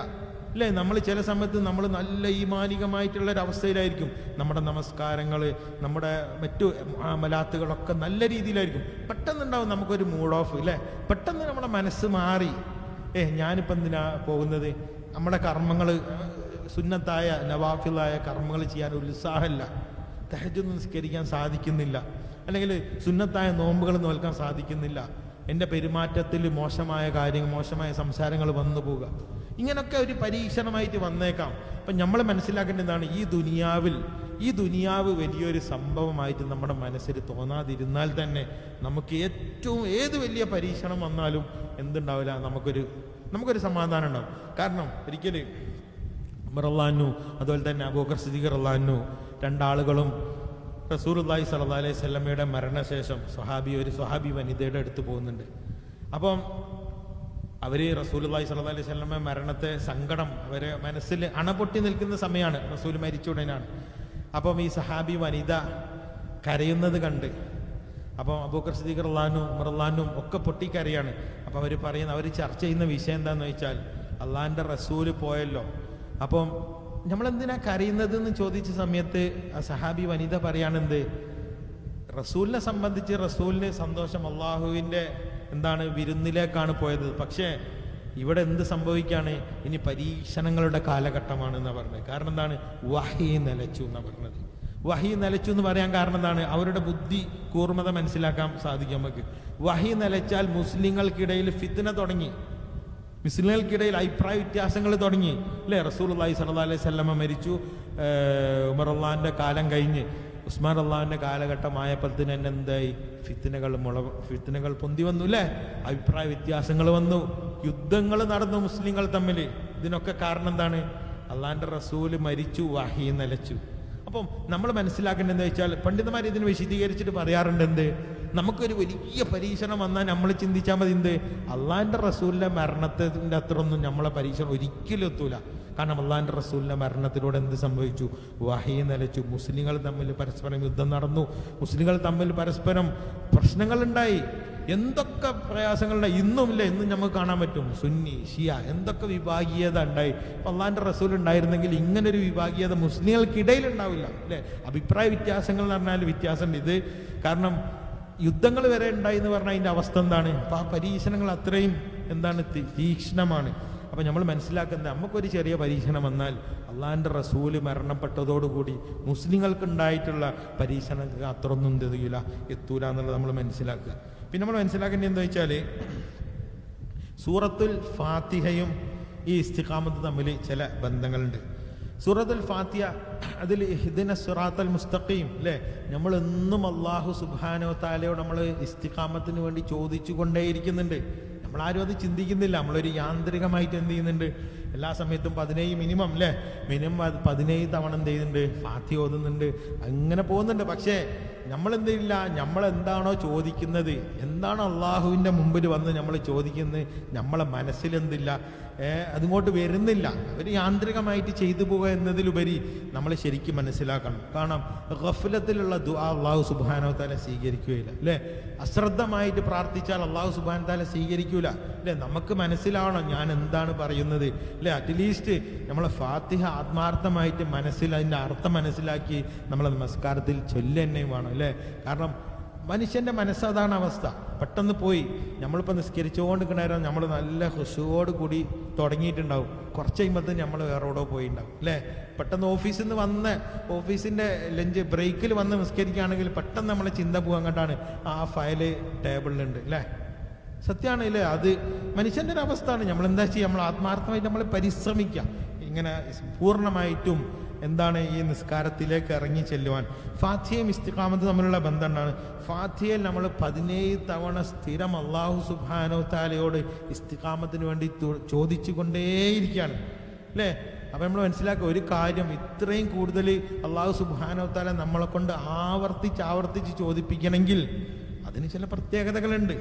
അല്ലേ? നമ്മൾ ചില സമയത്ത് നമ്മൾ നല്ല ഈമാനികമായിട്ടുള്ളൊരവസ്ഥയിലായിരിക്കും. നമ്മുടെ നമസ്കാരങ്ങൾ, നമ്മുടെ മറ്റു അമലാത്തുകളൊക്കെ നല്ല രീതിയിലായിരിക്കും. പെട്ടെന്നുണ്ടാവും നമുക്കൊരു മൂഡ് ഓഫ്, അല്ലേ? പെട്ടെന്ന് നമ്മുടെ മനസ്സ് മാറി, ഞാനിപ്പോൾ എന്തിനാ പോകുന്നത്, നമ്മുടെ കർമ്മങ്ങൾ, സുന്നത്തായ നവാഫിലായ കർമ്മങ്ങൾ ചെയ്യാൻ ഒരു ഉത്സാഹമില്ല, തഹജ്ജുദ് നിസ്കരിക്കാൻ സാധിക്കുന്നില്ല, അല്ലെങ്കിൽ സുന്നത്തായ നോമ്പുകൾ നോൽക്കാൻ സാധിക്കുന്നില്ല, എൻ്റെ പെരുമാറ്റത്തിൽ മോശമായ കാര്യങ്ങൾ, മോശമായ സംസാരങ്ങൾ വന്നു പോവുക, ഇങ്ങനൊക്കെ ഒരു പരീക്ഷണമായിട്ട് വന്നേക്കാം. അപ്പം നമ്മൾ മനസ്സിലാക്കേണ്ടതാണ്, ഈ ദുനിയാവ് വലിയൊരു സംഭവമായിട്ട് നമ്മുടെ മനസ്സിൽ തോന്നാതിരുന്നാൽ തന്നെ നമുക്ക് ഏത് വലിയ പരീക്ഷണം വന്നാലും എന്തുണ്ടാവില്ല, നമുക്കൊരു സമാധാനം ഉണ്ടാവും. കാരണം ഒരിക്കലും ഉമർ റളിയല്ലാഹു അൻഹു അതുപോലെ തന്നെ അബൂബക്കർ സിദ്ദീഖ് റളിയല്ലാഹു അൻഹു, രണ്ടാളുകളും റസൂലുള്ളാഹി സ്വല്ലല്ലാഹു അലൈഹി വസല്ലമയുടെ മരണശേഷം ഒരു സ്വഹാബി വനിതയുടെ അടുത്ത് പോകുന്നുണ്ട്. അപ്പം അവർ റസൂലുള്ളാഹി സ്വല്ലല്ലാഹു അലൈഹി വസല്ലമയുടെ മരണത്തെ സങ്കടം അവരെ മനസ്സിൽ അണപൊട്ടി നിൽക്കുന്ന സമയമാണ്, റസൂൽ മരിച്ച ഉടനാണ്. അപ്പം ഈ സഹാബി വനിത കരയുന്നത് കണ്ട്, അപ്പം അബൂബക്കർ സിദ്ദീഖ് റളിയല്ലാഹു അൻഹു ഉമർ റളിയല്ലാഹു അൻഹു ഒക്കെ പൊട്ടിക്കരയാണ്. അപ്പം അവർ ചർച്ച ചെയ്യുന്ന വിഷയം എന്താണെന്ന് വെച്ചാൽ, അള്ളാഹിൻ്റെ റസൂൽ പോയല്ലോ, അപ്പം നമ്മളെന്തിനാ കരയുന്നതെന്ന് ചോദിച്ച സമയത്ത് ആ സഹാബി വനിത പറയാണെന്ത്, റസൂലിനെ സംബന്ധിച്ച് റസൂലിന് സന്തോഷം അള്ളാഹുവിൻ്റെ വിരുന്നിലേക്കാണ് പോയത്. പക്ഷേ ഇവിടെ എന്ത് സംഭവിക്കുകയാണ്, ഇനി പരീക്ഷണങ്ങളുടെ കാലഘട്ടമാണെന്നാണ് പറഞ്ഞത്. കാരണം എന്താണ്, വഹി നിലച്ചു എന്നാണ് പറഞ്ഞത്. വഹി നിലച്ചു എന്ന് പറയാൻ കാരണം എന്താണ്, അവരുടെ ബുദ്ധി കൂർമ്മത മനസ്സിലാക്കാൻ സാധിക്കും നമുക്ക്. വഹി നിലച്ചാൽ മുസ്ലിങ്ങൾക്കിടയിൽ ഫിത്ന തുടങ്ങി, മുസ്ലിങ്ങൾക്കിടയിൽ അഭിപ്രായ വ്യത്യാസങ്ങൾ തുടങ്ങി, അല്ലേ? റസൂലുള്ളാഹി സ്വല്ലല്ലാഹു അലൈഹി വസല്ലമ മരിച്ചു, ഉമർ റളിയല്ലാഹുവിൻ്റെ കാലം കഴിഞ്ഞ് ഉസ്മാൻ റളിയല്ലാഹുവിൻ്റെ കാലഘട്ടമായപ്പോൾ തന്നെ എന്തായി, ഫിത്നകൾ പൊന്തി വന്നു, അല്ലേ? അഭിപ്രായ വ്യത്യാസങ്ങൾ വന്നു, യുദ്ധങ്ങൾ നടന്നു മുസ്ലിങ്ങൾ തമ്മിൽ. ഇതിനൊക്കെ കാരണം എന്താണ്, അള്ളാഹിൻ്റെ റസൂല് മരിച്ചു, വഹി നിലച്ചു. അപ്പം നമ്മൾ മനസ്സിലാക്കേണ്ടതെന്ന് വെച്ചാൽ, പണ്ഡിതന്മാർ ഇതിന് വിശദീകരിച്ചിട്ട് പറയാറുണ്ട്, എന്ത്, നമുക്കൊരു വലിയ പരീക്ഷണം വന്നാൽ നമ്മൾ ചിന്തിച്ചാൽ മതി, എന്ത്, അള്ളാഹിൻ്റെ റസൂലിൻ്റെ മരണത്തിൻ്റെ അത്രയൊന്നും നമ്മളെ പരീക്ഷണം ഒരിക്കലും എത്തൂല. കാരണം അള്ളാഹിൻ്റെ റസൂലിൻ്റെ മരണത്തിലൂടെ എന്ത് സംഭവിച്ചു, വഹി നിലച്ചു, മുസ്ലിങ്ങൾ തമ്മിൽ പരസ്പരം യുദ്ധം നടന്നു, മുസ്ലിങ്ങൾ തമ്മിൽ പരസ്പരം പ്രശ്നങ്ങളുണ്ടായി, എന്തൊക്കെ പ്രയാസങ്ങളുണ്ടായി. ഇന്നും നമുക്ക് കാണാൻ പറ്റും, സുന്നി ഷിയ എന്തൊക്കെ വിഭാഗീയത ഉണ്ടായി. അപ്പം അള്ളാഹിൻ്റെ റസൂൽ ഉണ്ടായിരുന്നെങ്കിൽ ഇങ്ങനൊരു വിഭാഗീയത മുസ്ലിങ്ങൾക്കിടയിൽ ഉണ്ടാവില്ല, അല്ലേ? അഭിപ്രായ വ്യത്യാസങ്ങൾ എന്ന് പറഞ്ഞാൽ വ്യത്യാസമുണ്ട്. ഇത് കാരണം യുദ്ധങ്ങൾ വരെ ഉണ്ടായി എന്ന് പറഞ്ഞാൽ അതിൻ്റെ അവസ്ഥ എന്താണ്, അപ്പം ആ പരീക്ഷണങ്ങൾ അത്രയും തീക്ഷ്ണമാണ്. അപ്പം നമ്മൾ മനസ്സിലാക്കുന്നത്, നമുക്കൊരു ചെറിയ പരീക്ഷണം വന്നാൽ അള്ളാഹിൻ്റെ റസൂല് മരണപ്പെട്ടതോടുകൂടി മുസ്ലിങ്ങൾക്ക് ഉണ്ടായിട്ടുള്ള പരീക്ഷണങ്ങൾക്ക് അത്രയൊന്നും എത്തൂല എന്നുള്ളത് നമ്മൾ മനസ്സിലാക്കുക. പിന്നെ നമ്മൾ മനസ്സിലാക്കേണ്ടത് എന്താ വെച്ചാൽ, സൂറത്തുൽ ഫാത്തിഹയും ഈ ഇസ്തിഖാമത്ത് തമ്മിൽ ചില ബന്ധങ്ങളുണ്ട്. സൂറത്തുൽ ഫാത്തിഹ അതിൽ ഇഹ്ദിന സിറാത്തൽ മുസ്തഖീം അല്ലേ, നമ്മളെന്നും അല്ലാഹു സുബ്ഹാനഹു വ തആലയോട് നമ്മൾ ഇസ്തിഖാമത്തിന് വേണ്ടി ചോദിച്ചു കൊണ്ടേയിരിക്കുന്നുണ്ട്. നമ്മളാരും അത് ചിന്തിക്കുന്നില്ല. നമ്മളൊരു യാന്ത്രികമായിട്ട് എന്ത് ചെയ്യുന്നുണ്ട്, എല്ലാ സമയത്തും 17 മിനിമം 17 തവണ എന്ത് ചെയ്യുന്നുണ്ട്, ഫാത്തിഹ ഓതുന്നുണ്ട്, അങ്ങനെ പോകുന്നുണ്ട്. പക്ഷേ നമ്മളെന്ത് ചെയ്യില്ല, നമ്മളെന്താണോ ചോദിക്കുന്നത്, എന്താണ് അള്ളാഹുവിൻ്റെ മുമ്പിൽ വന്ന് നമ്മൾ ചോദിക്കുന്നത്, നമ്മളെ മനസ്സിലെന്തില്ല, അതിങ്ങോട്ട് വരുന്നില്ല. അവർ യാന്ത്രികമായിട്ട് ചെയ്തു പോകുക എന്നതിലുപരി നമ്മൾ ശരിക്കും മനസ്സിലാക്കണം. കാരണം ഗഫലത്തിലുള്ള ദുആ അള്ളാഹു സുബ്ഹാനഹു വ തആല സ്വീകരിക്കുകയില്ല അല്ലേ. അശ്രദ്ധമായിട്ട് പ്രാർത്ഥിച്ചാൽ അള്ളാഹു സുബ്ഹാനഹു വ തആല സ്വീകരിക്കൂല അല്ലേ. നമുക്ക് മനസ്സിലാവണം ഞാൻ എന്താണ് പറയുന്നത് അല്ലേ. അറ്റ്ലീസ്റ്റ് നമ്മളെ ഫാത്തിഹ ആത്മാർത്ഥമായിട്ട് അതിൻ്റെ അർത്ഥം മനസ്സിലാക്കി നമ്മളെ നമസ്കാരത്തിൽ ചൊല്ലുതന്നെയും വേണം അല്ലേ. കാരണം മനുഷ്യൻ്റെ മനസ്സതാണ് അവസ്ഥ. പെട്ടെന്ന് പോയി നമ്മളിപ്പോൾ നിസ്കരിച്ചുകൊണ്ട് നേരം നമ്മൾ നല്ല ഹുഷുവോട് കൂടി തുടങ്ങിയിട്ടുണ്ടാവും, കുറച്ച് കഴിയുമ്പോഴത്തേന് നമ്മൾ വേറെ എവിടെ പോയിട്ടുണ്ടാവും അല്ലേ. പെട്ടെന്ന് ഓഫീസിൽ നിന്ന് വന്ന് ഓഫീസിൻ്റെ ലഞ്ച് ബ്രേക്കിൽ വന്ന് നിസ്കരിക്കുകയാണെങ്കിൽ പെട്ടെന്ന് നമ്മളെ ചിന്ത പോകാൻ കണ്ടാണ് ആ ഫയല് ടേബിളിലുണ്ട് അല്ലേ. സത്യമാണ് അല്ലേ. അത് മനുഷ്യൻ്റെ ഒരു അവസ്ഥയാണ്. നമ്മളെന്താ ചെയ്യുക, നമ്മൾ ആത്മാർത്ഥമായിട്ട് നമ്മൾ പരിശ്രമിക്കുക ഇങ്ങനെ പൂർണ്ണമായിട്ടും എന്താണ് ഈ നിസ്കാരത്തിലേക്ക് ഇറങ്ങി ചെല്ലുവാൻ. ഫാത്തിഹയും ഇസ്തിഖാമത്തും തമ്മിലുള്ള ബന്ധം എന്താണ്? ഫാത്തിഹയിൽ നമ്മൾ 17 തവണ സ്ഥിരം അല്ലാഹു സുബ്ഹാനഹു വ തആലയോട് ഇസ്തിഖാമത്തിന് വേണ്ടി ചോദിച്ചു കൊണ്ടേയിരിക്കുകയാണ് അല്ലേ. അപ്പം നമ്മൾ മനസ്സിലാക്കുക ഒരു കാര്യം, ഇത്രയും കൂടുതൽ അല്ലാഹു സുബ്ഹാനഹു വ തആല നമ്മളെ കൊണ്ട് ആവർത്തിച്ച് ചോദിപ്പിക്കണമെങ്കിൽ അതിന് ചില പ്രത്യേകതകളുണ്ട്.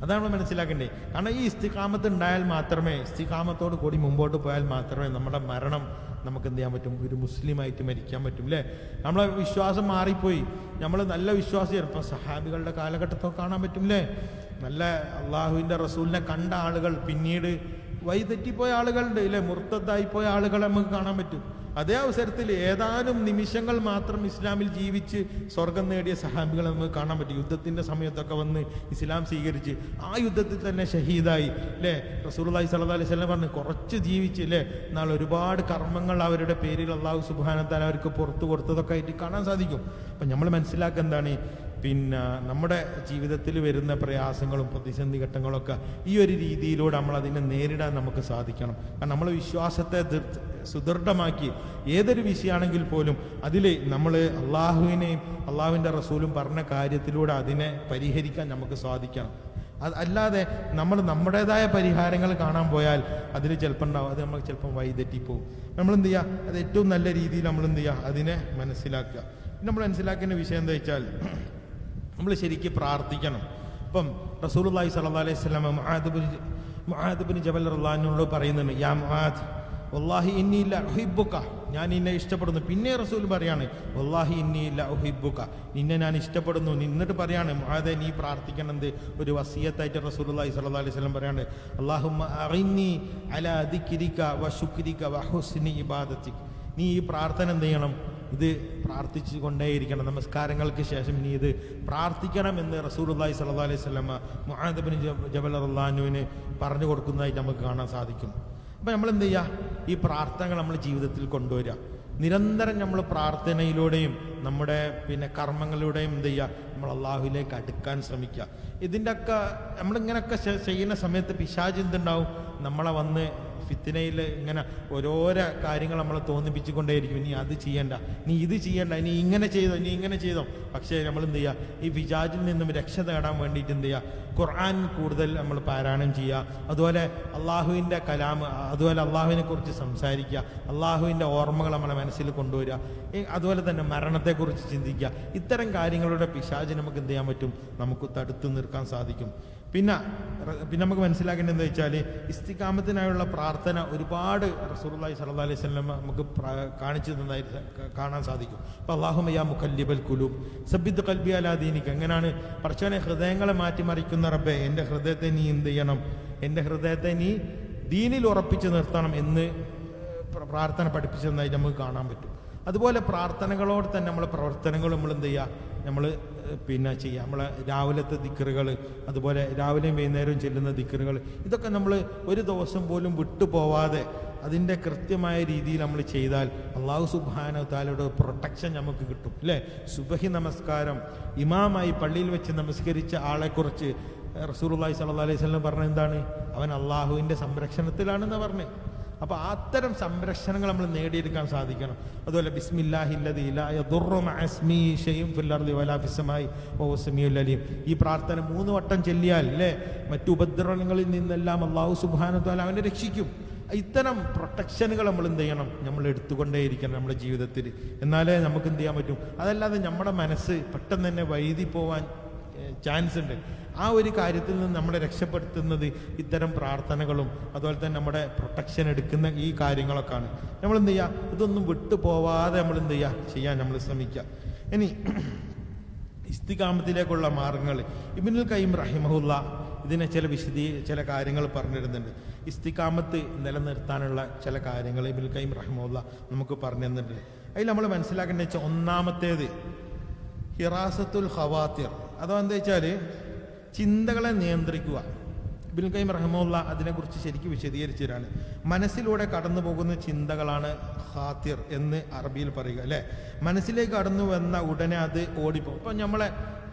അതാണ് നമ്മൾ മനസ്സിലാക്കേണ്ടത്. കാരണം ഈ ഇസ്തിഖാമത്ത് ഉണ്ടായാൽ മാത്രമേ, ഇസ്തിഖാമത്തോട് കൂടി മുമ്പോട്ട് പോയാൽ മാത്രമേ നമ്മുടെ മരണം നമുക്ക് എന്ത് ചെയ്യാൻ പറ്റും, ഒരു മുസ്ലിമായിട്ട് മരിക്കാൻ പറ്റും അല്ലേ. നമ്മളെ വിശ്വാസം മാറിപ്പോയി, നമ്മൾ നല്ല വിശ്വാസികൾ, ഇപ്പം സഹാബികളുടെ കാലഘട്ടത്തൊക്കെ കാണാൻ പറ്റും അല്ലേ. നല്ല അള്ളാഹുവിൻ്റെ റസൂലിനെ കണ്ട ആളുകൾ പിന്നീട് വഴിതെറ്റിപ്പോയ ആളുകളുണ്ട് ഇല്ലേ, മുർത്തദ്ദായിപ്പോയ ആളുകളെ നമുക്ക് കാണാൻ പറ്റും. അതേ അവസരത്തിൽ ഏതാനും നിമിഷങ്ങൾ മാത്രം ഇസ്ലാമിൽ ജീവിച്ച് സ്വർഗം നേടിയ സഹാബികളെ നമുക്ക് കാണാൻ പറ്റും. യുദ്ധത്തിൻ്റെ സമയത്തൊക്കെ വന്ന് ഇസ്ലാം സ്വീകരിച്ച് ആ യുദ്ധത്തിൽ തന്നെ ഷഹീദായി അല്ലേ. റസൂലുള്ളാഹി സ്വല്ലല്ലാഹു അലൈഹി വസല്ലം പറഞ്ഞ് കുറച്ച് ജീവിച്ച് അല്ലേ, എന്നാൽ ഒരുപാട് കർമ്മങ്ങൾ അവരുടെ പേരിൽ അല്ലാഹു സുബ്ഹാനഹു വ തആല അവർക്ക് പുറത്തു കൊടുത്തതൊക്കെ ആയിട്ട് കാണാൻ സാധിക്കും. അപ്പം നമ്മൾ മനസ്സിലാക്കുക എന്താണ്, പിന്നെ നമ്മുടെ ജീവിതത്തിൽ വരുന്ന പ്രയാസങ്ങളും പ്രതിസന്ധി ഘട്ടങ്ങളൊക്കെ ഈ ഒരു രീതിയിലൂടെ നമ്മൾ അതിനെ നേരിടാൻ നമുക്ക് സാധിക്കണം. കാരണം നമ്മൾ വിശ്വാസത്തെ സുദൃഢമാക്കി ഏതൊരു വിഷയമാണെങ്കിൽ പോലും അതിൽ നമ്മൾ അള്ളാഹുവിനെയും അള്ളാഹുവിൻ്റെ റസൂലും പറഞ്ഞ കാര്യത്തിലൂടെ അതിനെ പരിഹരിക്കാൻ നമുക്ക് സാധിക്കണം. അല്ലാതെ നമ്മൾ നമ്മുടേതായ പരിഹാരങ്ങൾ കാണാൻ പോയാൽ അതിൽ ചിലപ്പോൾ ഉണ്ടാവും, അത് നമ്മൾ ചിലപ്പം വഴിതെറ്റിപ്പോവും. നമ്മളെന്ത് ചെയ്യുക, അത് ഏറ്റവും നല്ല രീതിയിൽ നമ്മളെന്ത് ചെയ്യുക, അതിനെ മനസ്സിലാക്കുക. നമ്മൾ മനസ്സിലാക്കേണ്ട വിഷയം എന്താ വെച്ചാൽ നമ്മൾ ശരിക്കും പ്രാർത്ഥിക്കണം. ഇപ്പം റസൂലുള്ളാഹി സ്വല്ലല്ലാഹു അലൈഹി വസല്ലം മുആദ് ബിൻ ജബൽ റളിയല്ലാഹു അൻഹു പറയുന്നുണ്ട്, യാ മുആദ് വല്ലാഹി ഇന്നി ലഉഹിബ്ബുക, ഞാൻ നിന്നെ ഇഷ്ടപ്പെടുന്നു. പിന്നെ റസൂൽ പറയാണ് വല്ലാഹി ഇന്നി ലഉഹിബ്ബുക, നിന്നെ ഞാൻ ഇഷ്ടപ്പെടുന്നു. എന്നിട്ട് പറയാണ് മുആദേ നീ പ്രാർത്ഥിക്കണത് ഒരു വസിയത്തായിട്ട് റസൂലുള്ളാഹി സ്വല്ലല്ലാഹു അലൈഹി വസല്ലം പറയാണ്, അല്ലാഹുമ്മ അഇന്നി അലാ ദിക്രിക വ ശുക്രിക വ ഹുസ്നി ഇബാദതിക. നീ ഈ പ്രാർത്ഥന എന്ത് ചെയ്യണം, ഇത് പ്രാർത്ഥിച്ചു കൊണ്ടേയിരിക്കണം. നമസ്കാരങ്ങൾക്ക് ശേഷം നീ ഇത് പ്രാർത്ഥിക്കണമെന്ന് റസൂലുള്ളാഹി സ്വല്ലല്ലാഹു അലൈഹി വസല്ലം മുആദ് ബിൻ ജബൽ റളിയല്ലാഹു അൻഹുവിന് പറഞ്ഞു കൊടുക്കുന്നതായിട്ട് നമുക്ക് കാണാൻ സാധിക്കും. അപ്പം നമ്മൾ എന്ത് ചെയ്യുക, ഈ പ്രാർത്ഥനകൾ നമ്മൾ ജീവിതത്തിൽ കൊണ്ടുവരിക. നിരന്തരം നമ്മൾ പ്രാർത്ഥനയിലൂടെയും നമ്മുടെ കർമ്മങ്ങളിലൂടെയും എന്ത് ചെയ്യുക, നമ്മൾ അള്ളാഹുവിലേക്ക് അടുക്കാൻ ശ്രമിക്കുക. ഇതിൻ്റെയൊക്കെ നമ്മളിങ്ങനെയൊക്കെ ചെയ്യുന്ന സമയത്ത് പിശാച് എന്തുണ്ടാവും, നമ്മളെ വന്ന് ഫിത്തിനയിൽ ഇങ്ങനെ ഓരോരോ കാര്യങ്ങൾ നമ്മളെ തോന്നിപ്പിച്ചുകൊണ്ടേയിരിക്കും. നീ അത് ചെയ്യണ്ട, നീ ഇത് ചെയ്യണ്ട, നീ ഇങ്ങനെ ചെയ്തോ, നീ ഇങ്ങനെ ചെയ്തോ. പക്ഷേ നമ്മൾ എന്ത് ചെയ്യുക, ഈ പിശാചിൽ നിന്നും രക്ഷ നേടാൻ വേണ്ടിയിട്ട് എന്ത് ചെയ്യുക, ഖുർആൻ കൂടുതൽ നമ്മൾ പാരായണം ചെയ്യുക, അതുപോലെ അള്ളാഹുവിൻ്റെ കലാം, അതുപോലെ അള്ളാഹുവിനെ കുറിച്ച് സംസാരിക്കുക, അള്ളാഹുവിൻ്റെ ഓർമ്മകൾ നമ്മളെ മനസ്സിൽ കൊണ്ടുവരിക, അതുപോലെ തന്നെ മരണത്തെക്കുറിച്ച് ചിന്തിക്കുക. ഇത്തരം കാര്യങ്ങളുടെ പിശാച് നമുക്ക് എന്ത് ചെയ്യാൻ പറ്റും, നമുക്ക് തടുത്തു നിർത്താൻ സാധിക്കും. പിന്നെ നമുക്ക് മനസ്സിലാക്കേണ്ടത് എന്താ വെച്ചാൽ ഇസ്തിഖാമത്തിനായുള്ള പ്രാർത്ഥന ഒരുപാട് റസൂലുള്ളാഹി സ്വല്ലല്ലാഹു അലൈഹി വസല്ലം നമുക്ക് കാണിച്ചു തന്നതായി കാണാൻ സാധിക്കും. അപ്പോൾ അല്ലാഹുമ്മ യാ മുഖല്ലിബൽ ഖുലൂബ് സബ്ബിത് ഖൽബി അലാ ദീനിക, എങ്ങനെയാണ് പടച്ചവനെ ഹൃദയങ്ങളെ മാറ്റിമറിക്കുന്ന റബ്ബേ, എൻ്റെ ഹൃദയത്തെ നീ എന്ത് ചെയ്യണം, എൻ്റെ ഹൃദയത്തെ നീ ദീനിൽ ഉറപ്പിച്ച് നിർത്തണം എന്ന് പ്രാർത്ഥന പഠിപ്പിച്ചതായി നമുക്ക് കാണാൻ പറ്റും. അതുപോലെ പ്രാർത്ഥനകളോട് തന്നെ നമ്മളെ പ്രവർത്തനങ്ങൾ നമ്മൾ എന്ത് ചെയ്യുക, നമ്മൾ ചെയ്യുക. നമ്മളെ രാവിലത്തെ ദിക്റുകൾ, അതുപോലെ രാവിലെയും വൈകുന്നേരവും ചെല്ലുന്ന ദിക്റുകൾ, ഇതൊക്കെ നമ്മൾ ഒരു ദിവസം പോലും വിട്ടുപോവാതെ അതിൻ്റെ കൃത്യമായ രീതിയിൽ നമ്മൾ ചെയ്താൽ അല്ലാഹു സുബ്ഹാനഹു വ തആലയുടെ പ്രൊട്ടക്ഷൻ നമുക്ക് കിട്ടും അല്ലേ. സുബഹി നമസ്കാരം ഇമാമായി പള്ളിയിൽ വെച്ച് നമസ്കരിച്ച ആളെക്കുറിച്ച് റസൂലുള്ളാഹി സ്വല്ലല്ലാഹു അലൈഹി വസല്ലം പറഞ്ഞ എന്താണ്, അവൻ അള്ളാഹുവിൻ്റെ സംരക്ഷണത്തിലാണെന്ന് പറഞ്ഞ്. അപ്പോൾ അത്തരം സംരക്ഷണങ്ങൾ നമ്മൾ നേടിയെടുക്കാൻ സാധിക്കണം. അതുപോലെ ബിസ്മില്ലാഹില്ലദീ ലാ യദുറു മഅ ഇസ്മിഹി ശൈഉൻ ഫിൽ അർളി വലാ ഫിസ്സമാഇ വഹുവ സമീഉൽ അലീം. ഈ പ്രാർത്ഥന 3 വട്ടം ചൊല്ലിയാൽ അല്ലേ മറ്റു ഉപദ്രവങ്ങളിൽ നിന്നെല്ലാം അല്ലാഹു സുബ്ഹാനഹു വ തആല അവനെ രക്ഷിക്കും. ഇത്തരം പ്രൊട്ടക്ഷനുകൾ നമ്മൾ എന്ത് ചെയ്യണം? നമ്മൾ എടുത്തുകൊണ്ടേയിരിക്കണം നമ്മുടെ ജീവിതത്തിൽ. എന്നാലേ നമുക്ക് എന്ത് ചെയ്യാൻ പറ്റും. അതല്ലാതെ നമ്മുടെ മനസ്സ് പെട്ടെന്ന് തന്നെ വൈതി പോവാൻ ചാൻസ് ഉണ്ട്. ആ ഒരു കാര്യത്തിൽ നിന്ന് നമ്മളെ രക്ഷപ്പെടുത്തുന്നത് ഇത്തരം പ്രാർത്ഥനകളും അതുപോലെ തന്നെ നമ്മുടെ പ്രൊട്ടക്ഷൻ എടുക്കുന്ന ഈ കാര്യങ്ങളൊക്കെയാണ്. നമ്മൾ എന്ത് ചെയ്യുക? ഇതൊന്നും വിട്ടു പോവാതെ നമ്മൾ എന്ത് ചെയ്യുക? ചെയ്യാൻ നമ്മൾ ശ്രമിക്കുക. ഇനി ഇസ്തിഖാമത്തിലേക്കുള്ള മാർഗങ്ങൾ ഇബ്നുൽ ഖയ്യിം റഹിമഹുല്ല ഇതിനെ ചില കാര്യങ്ങൾ പറഞ്ഞിരുന്നുണ്ട്. ഇസ്തിഖാമത്ത് നിലനിർത്താനുള്ള ചില കാര്യങ്ങൾ ഇബ്നുൽ ഖയ്യിം റഹിമഹുല്ല നമുക്ക് പറഞ്ഞു തന്നിട്ടുണ്ട്. അതിൽ നമ്മൾ മനസ്സിലാക്കേണ്ടത് വെച്ചാൽ ഒന്നാമത്തേത് ഹിറാസത്തുൽ ഖവാത്തിർ, അഥവാ എന്താ വെച്ചാൽ ചിന്തകളെ നിയന്ത്രിക്കുക. ഇബ്നുൽ ഖയ്യിം റഹിമഹുല്ല അതിനെക്കുറിച്ച് ശരിക്കും വിശദീകരിച്ചതാണ്. മനസ്സിലൂടെ കടന്നു പോകുന്ന ചിന്തകളാണ് ഖാത്തിർ എന്ന് അറബിയിൽ പറയുക അല്ലേ. മനസ്സിലേക്ക് കടന്നു വന്ന ഉടനെ അത് ഓടിപ്പോകും. അപ്പം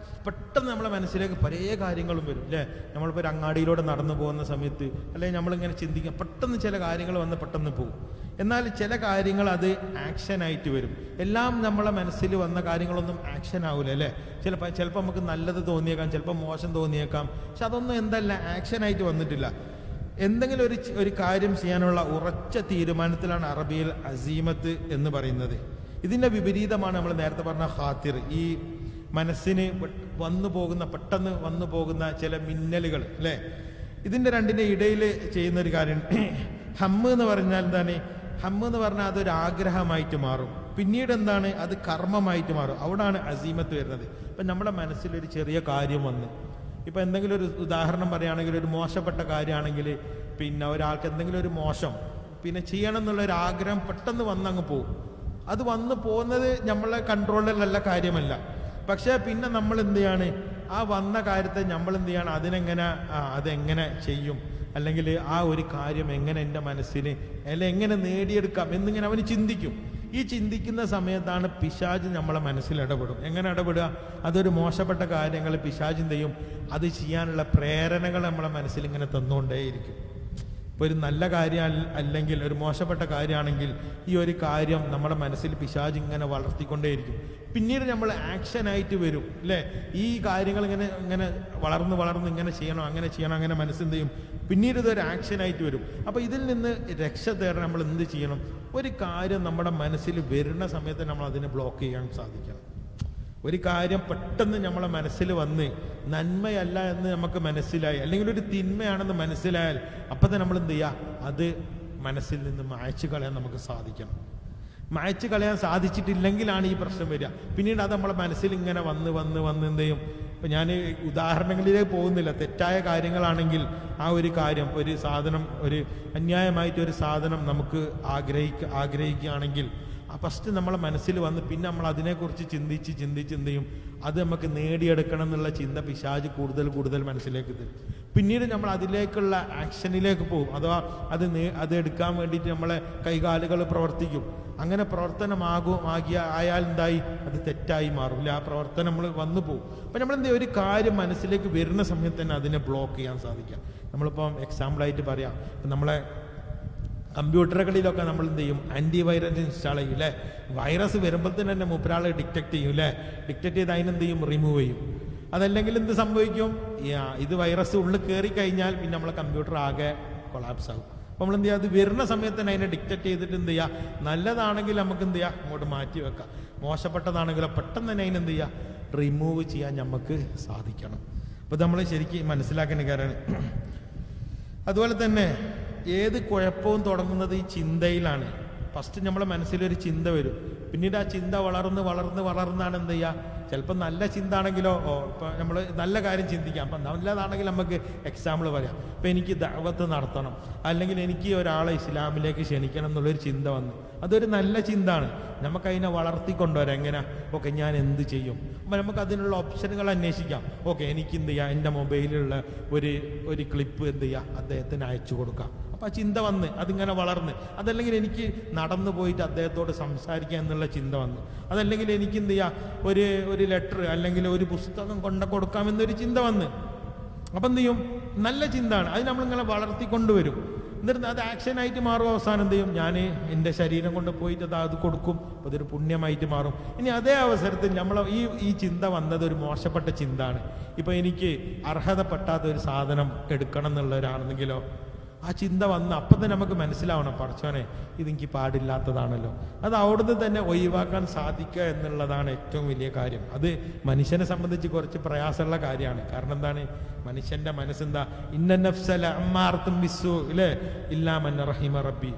പെട്ടെന്ന് നമ്മളെ മനസ്സിലേക്ക് പല കാര്യങ്ങളും വരും അല്ലേ. നമ്മളിപ്പോൾ ഒരു അങ്ങാടിയിലൂടെ നടന്നു പോകുന്ന സമയത്ത് അല്ലെങ്കിൽ നമ്മളിങ്ങനെ ചിന്തിക്കുക, പെട്ടെന്ന് ചില കാര്യങ്ങൾ വന്ന് പെട്ടെന്ന് പോകും. എന്നാൽ ചില കാര്യങ്ങൾ അത് ആക്ഷനായിട്ട് വരും. എല്ലാം നമ്മളെ മനസ്സിൽ വന്ന കാര്യങ്ങളൊന്നും ആക്ഷൻ ആവില്ല അല്ലേ. ചിലപ്പോൾ നമുക്ക് നല്ലത് തോന്നിയേക്കാം, ചിലപ്പോൾ മോശം തോന്നിയേക്കാം. പക്ഷെ അതൊന്നും എന്തല്ല ആക്ഷനായിട്ട് വന്നിട്ടില്ല. എന്തെങ്കിലും ഒരു കാര്യം ചെയ്യാനുള്ള ഉറച്ച തീരുമാനത്തിലാണ് അറബിയിൽ അസീമത്ത് എന്ന് പറയുന്നത്. ഇതിൻ്റെ വിപരീതമാണ് നമ്മൾ നേരത്തെ പറഞ്ഞ ഖാത്തിർ. ഈ മനസ്സിന് പെട്ടെന്ന് വന്നു പോകുന്ന ചില മിന്നലുകൾ അല്ലേ. ഇതിൻ്റെ രണ്ടിൻ്റെ ഇടയിൽ ചെയ്യുന്ന ഒരു കാര്യം ഹമ്മ് എന്ന് പറഞ്ഞാൽ എന്താണ്? ഹമ്മ് എന്ന് പറഞ്ഞാൽ അതൊരു ആഗ്രഹമായിട്ട് മാറും. പിന്നീട് എന്താണ്? അത് കർമ്മമായിട്ട് മാറും. അവിടാണ് അസീമത്ത് വരുന്നത്. ഇപ്പം നമ്മുടെ മനസ്സിലൊരു ചെറിയ കാര്യം വന്ന്, ഇപ്പം എന്തെങ്കിലും ഒരു ഉദാഹരണം പറയുകയാണെങ്കിൽ, ഒരു മോശപ്പെട്ട കാര്യമാണെങ്കിൽ, പിന്നെ ഒരാൾക്ക് എന്തെങ്കിലും ഒരു മോശം ചെയ്യണം എന്നുള്ളൊരു ആഗ്രഹം പെട്ടെന്ന് വന്നങ്ങ് പോകും. അത് വന്ന് പോകുന്നത് നമ്മളെ കൺട്രോളിലുള്ള കാര്യമല്ല. പക്ഷേ പിന്നെ നമ്മൾ എന്ത് ചെയ്യാണ്? ആ വന്ന കാര്യത്തെ നമ്മൾ എന്ത് ചെയ്യണം? അതെങ്ങനെ ചെയ്യും, അല്ലെങ്കിൽ ആ ഒരു കാര്യം എങ്ങനെ എൻ്റെ മനസ്സിന് എങ്ങനെ നേടിയെടുക്കാം എന്നിങ്ങനെ അവന് ചിന്തിക്കും. ഈ ചിന്തിക്കുന്ന സമയത്താണ് പിശാച് നമ്മളെ മനസ്സിൽ ഇടപെടും. എങ്ങനെ ഇടപെടുക? അതൊരു മോശപ്പെട്ട കാര്യങ്ങൾ പിശാച് എന്ത് ചെയ്യും? അത് ചെയ്യാനുള്ള പ്രേരണകൾ നമ്മളെ മനസ്സിൽ ഇങ്ങനെ തന്നുകൊണ്ടേയിരിക്കും. ഇപ്പോൾ ഒരു നല്ല കാര്യം അല്ലെങ്കിൽ ഒരു മോശപ്പെട്ട കാര്യമാണെങ്കിൽ ഈ ഒരു കാര്യം നമ്മുടെ മനസ്സിൽ പിശാച് ഇങ്ങനെ വളർത്തിക്കൊണ്ടേയിരിക്കും. പിന്നീട് നമ്മൾ ആക്ഷനായിട്ട് വരും അല്ലേ. ഈ കാര്യങ്ങൾ ഇങ്ങനെ വളർന്ന് ഇങ്ങനെ ചെയ്യണം, അങ്ങനെ മനസ്സെന്ത് ചെയ്യും? പിന്നീട് ഇതൊരു ആക്ഷനായിട്ട് വരും. അപ്പോൾ ഇതിൽ നിന്ന് രക്ഷ തേടാൻ നമ്മൾ എന്ത് ചെയ്യണം? ഒരു കാര്യം നമ്മുടെ മനസ്സിൽ വരുന്ന സമയത്ത് നമ്മൾ അതിനെ ബ്ലോക്ക് ചെയ്യാൻ സാധിക്കണം. ഒരു കാര്യം പെട്ടെന്ന് നമ്മളെ മനസ്സിൽ വന്ന് നന്മയല്ല എന്ന് നമുക്ക് മനസ്സിലായി, അല്ലെങ്കിൽ ഒരു തിന്മയാണെന്ന് മനസ്സിലായാൽ അപ്പം തന്നെ നമ്മൾ എന്ത് ചെയ്യുക? അത് മനസ്സിൽ നിന്ന് മായ്ച്ചു കളയാൻ നമുക്ക് സാധിക്കണം. മായ്ച്ചു കളയാൻ സാധിച്ചിട്ടില്ലെങ്കിലാണ് ഈ പ്രശ്നം വരിക. പിന്നീട് അത് നമ്മളെ മനസ്സിൽ ഇങ്ങനെ വന്ന് എന്ത് ചെയ്യും? ഇപ്പം ഞാൻ ഉദാഹരണങ്ങളിലേക്ക് പോകുന്നില്ല. തെറ്റായ കാര്യങ്ങളാണെങ്കിൽ ആ ഒരു കാര്യം, ഒരു സാധനം, ഒരു അന്യായമായിട്ടൊരു സാധനം നമുക്ക് ആഗ്രഹിക്കുകയാണെങ്കിൽ ഫസ്റ്റ് നമ്മളെ മനസ്സിൽ വന്ന് പിന്നെ നമ്മൾ അതിനെക്കുറിച്ച് ചിന്തിച്ച് എന്ത് ചെയ്യും? അത് നമുക്ക് നേടിയെടുക്കണം എന്നുള്ള ചിന്ത പിശാച് കൂടുതൽ മനസ്സിലേക്ക് തരും. പിന്നീട് നമ്മൾ അതിലേക്കുള്ള ആക്ഷനിലേക്ക് പോകും. അഥവാ അത് എടുക്കാൻ വേണ്ടിയിട്ട് നമ്മളെ കൈകാലുകൾ പ്രവർത്തിക്കും. അങ്ങനെ ആയാൽ എന്തായി? അത് തെറ്റായി മാറും. ആ പ്രവർത്തനം നമ്മൾ വന്നു പോകും. അപ്പം നമ്മൾ എന്ത് ചെയ്യും? ഒരു കാര്യം മനസ്സിലേക്ക് വരുന്ന സമയത്ത് തന്നെ അതിനെ ബ്ലോക്ക് ചെയ്യാൻ സാധിക്കാം. നമ്മളിപ്പം എക്സാമ്പിളായിട്ട് പറയാം, നമ്മളെ കമ്പ്യൂട്ടറുകളിലൊക്കെ നമ്മൾ എന്ത് ചെയ്യും? ആൻറ്റിവൈറസ് ഇൻസ്റ്റാൾ ചെയ്യും അല്ലേ. വൈറസ് വരുമ്പോൾ തന്നെ മൂപ്പരാളെ ഡിറ്റക്ട് ചെയ്യും അല്ലേ. ഡിറ്റക്ട് ചെയ്ത് അതിനെന്ത് ചെയ്യും? റിമൂവ് ചെയ്യും. അതല്ലെങ്കിൽ എന്ത് സംഭവിക്കും? ഇത് വൈറസ് ഉള്ളിൽ കയറി കഴിഞ്ഞാൽ പിന്നെ നമ്മളെ കമ്പ്യൂട്ടർ ആകെ കൊളാപ്സ് ആകും. അപ്പോൾ നമ്മൾ എന്ത് ചെയ്യുക? അത് വരുന്ന സമയത്ത് തന്നെ അതിനെ ഡിറ്റക്ട് ചെയ്തിട്ട് എന്ത് ചെയ്യുക? നല്ലതാണെങ്കിൽ നമുക്ക് എന്ത് ചെയ്യുക? അങ്ങോട്ട് മാറ്റി വെക്കാം. മോശപ്പെട്ടതാണെങ്കിലോ പെട്ടെന്ന് തന്നെ അതിനെന്ത് ചെയ്യുക? റിമൂവ് ചെയ്യാൻ നമുക്ക് സാധിക്കണം. അപ്പോൾ നമ്മൾ ശരിക്കും മനസ്സിലാക്കേണ്ട കാര്യമാണ്. അതുപോലെ തന്നെ ഏത് കുഴപ്പവും തുടങ്ങുന്നത് ഈ ചിന്തയിലാണ്. ഫസ്റ്റ് നമ്മളെ മനസ്സിലൊരു ചിന്ത വരും. പിന്നീട് ആ ചിന്ത വളർന്നാണ് എന്ത് ചെയ്യുക? ചിലപ്പോൾ നല്ല ചിന്ത ആണെങ്കിലോ ഇപ്പം നമ്മൾ നല്ല കാര്യം ചിന്തിക്കാം. അപ്പം നല്ലതാണെങ്കിൽ നമുക്ക് എക്സാമ്പിൾ പറയാം. ഇപ്പം എനിക്ക് ദഅവത്ത് നടത്തണം, അല്ലെങ്കിൽ എനിക്ക് ഒരാളെ ഇസ്ലാമിലേക്ക് ക്ഷണിക്കണം എന്നുള്ളൊരു ചിന്ത വന്നു. അതൊരു നല്ല ചിന്തയാണ്. നമുക്കതിനെ വളർത്തിക്കൊണ്ടുവരാം. എങ്ങനെ? ഓക്കെ, ഞാൻ എന്ത് ചെയ്യും? അപ്പം നമുക്ക് അതിനുള്ള ഓപ്ഷനുകൾ അന്വേഷിക്കാം. ഓക്കെ, എനിക്ക് എന്ത് ചെയ്യാം? എൻ്റെ മൊബൈലിലുള്ള ഒരു ക്ലിപ്പ് എന്ത് ചെയ്യുക? അദ്ദേഹത്തിന് അയച്ചു കൊടുക്കാം. അപ്പം ആ ചിന്ത വന്ന് അതിങ്ങനെ വളർന്ന്. അതല്ലെങ്കിൽ എനിക്ക് നടന്നു പോയിട്ട് അദ്ദേഹത്തോട് സംസാരിക്കുക എന്നുള്ള ചിന്ത വന്ന്. അതല്ലെങ്കിൽ എനിക്ക് എന്ത് ചെയ്യാം? ഒരു ലെറ്റർ അല്ലെങ്കിൽ ഒരു പുസ്തകം കൊടുക്കാമെന്നൊരു ചിന്ത വന്ന്. അപ്പം എന്ത് ചെയ്യും? നല്ല ചിന്തയാണ്. അത് നമ്മളിങ്ങനെ വളർത്തിക്കൊണ്ടുവരും. എന്നിട്ട് അത് ആക്ഷനായിട്ട് മാറും. അവസാനം എന്ത് ചെയ്യും? ഞാൻ എൻ്റെ ശരീരം കൊണ്ട് പോയിട്ട് അത് കൊടുക്കും, അപ്പോൾ അതൊരു പുണ്യമായിട്ട് മാറും. ഇനി അതേ അവസരത്തിൽ നമ്മൾ ഈ ചിന്ത വന്നത് ഒരു മോശപ്പെട്ട ചിന്താണ്. ഇപ്പോൾ എനിക്ക് അർഹതപ്പെട്ടാത്ത ഒരു സാധനം എടുക്കണം എന്നുള്ളവരാണെന്നെങ്കിലോ, ആ ചിന്ത വന്ന് അപ്പം തന്നെ നമുക്ക് മനസ്സിലാവണം, പടച്ചോനെ ഇതെനിക്ക് പാടില്ലാത്തതാണല്ലോ. അത് അവിടുന്ന് തന്നെ ഒഴിവാക്കാൻ സാധിക്കുക എന്നുള്ളതാണ് ഏറ്റവും വലിയ കാര്യം. അത് മനുഷ്യനെ സംബന്ധിച്ച് കുറച്ച് പ്രയാസമുള്ള കാര്യമാണ്. കാരണം എന്താണ്? മനുഷ്യന്റെ മനസ്സെന്താ? ഇന്ന നഫ്സല അമ്മാർത്തും ബിസ്സൂ ഇല്ലേ ഇല്ലാ മൻ റഹിമ റബ്ബി.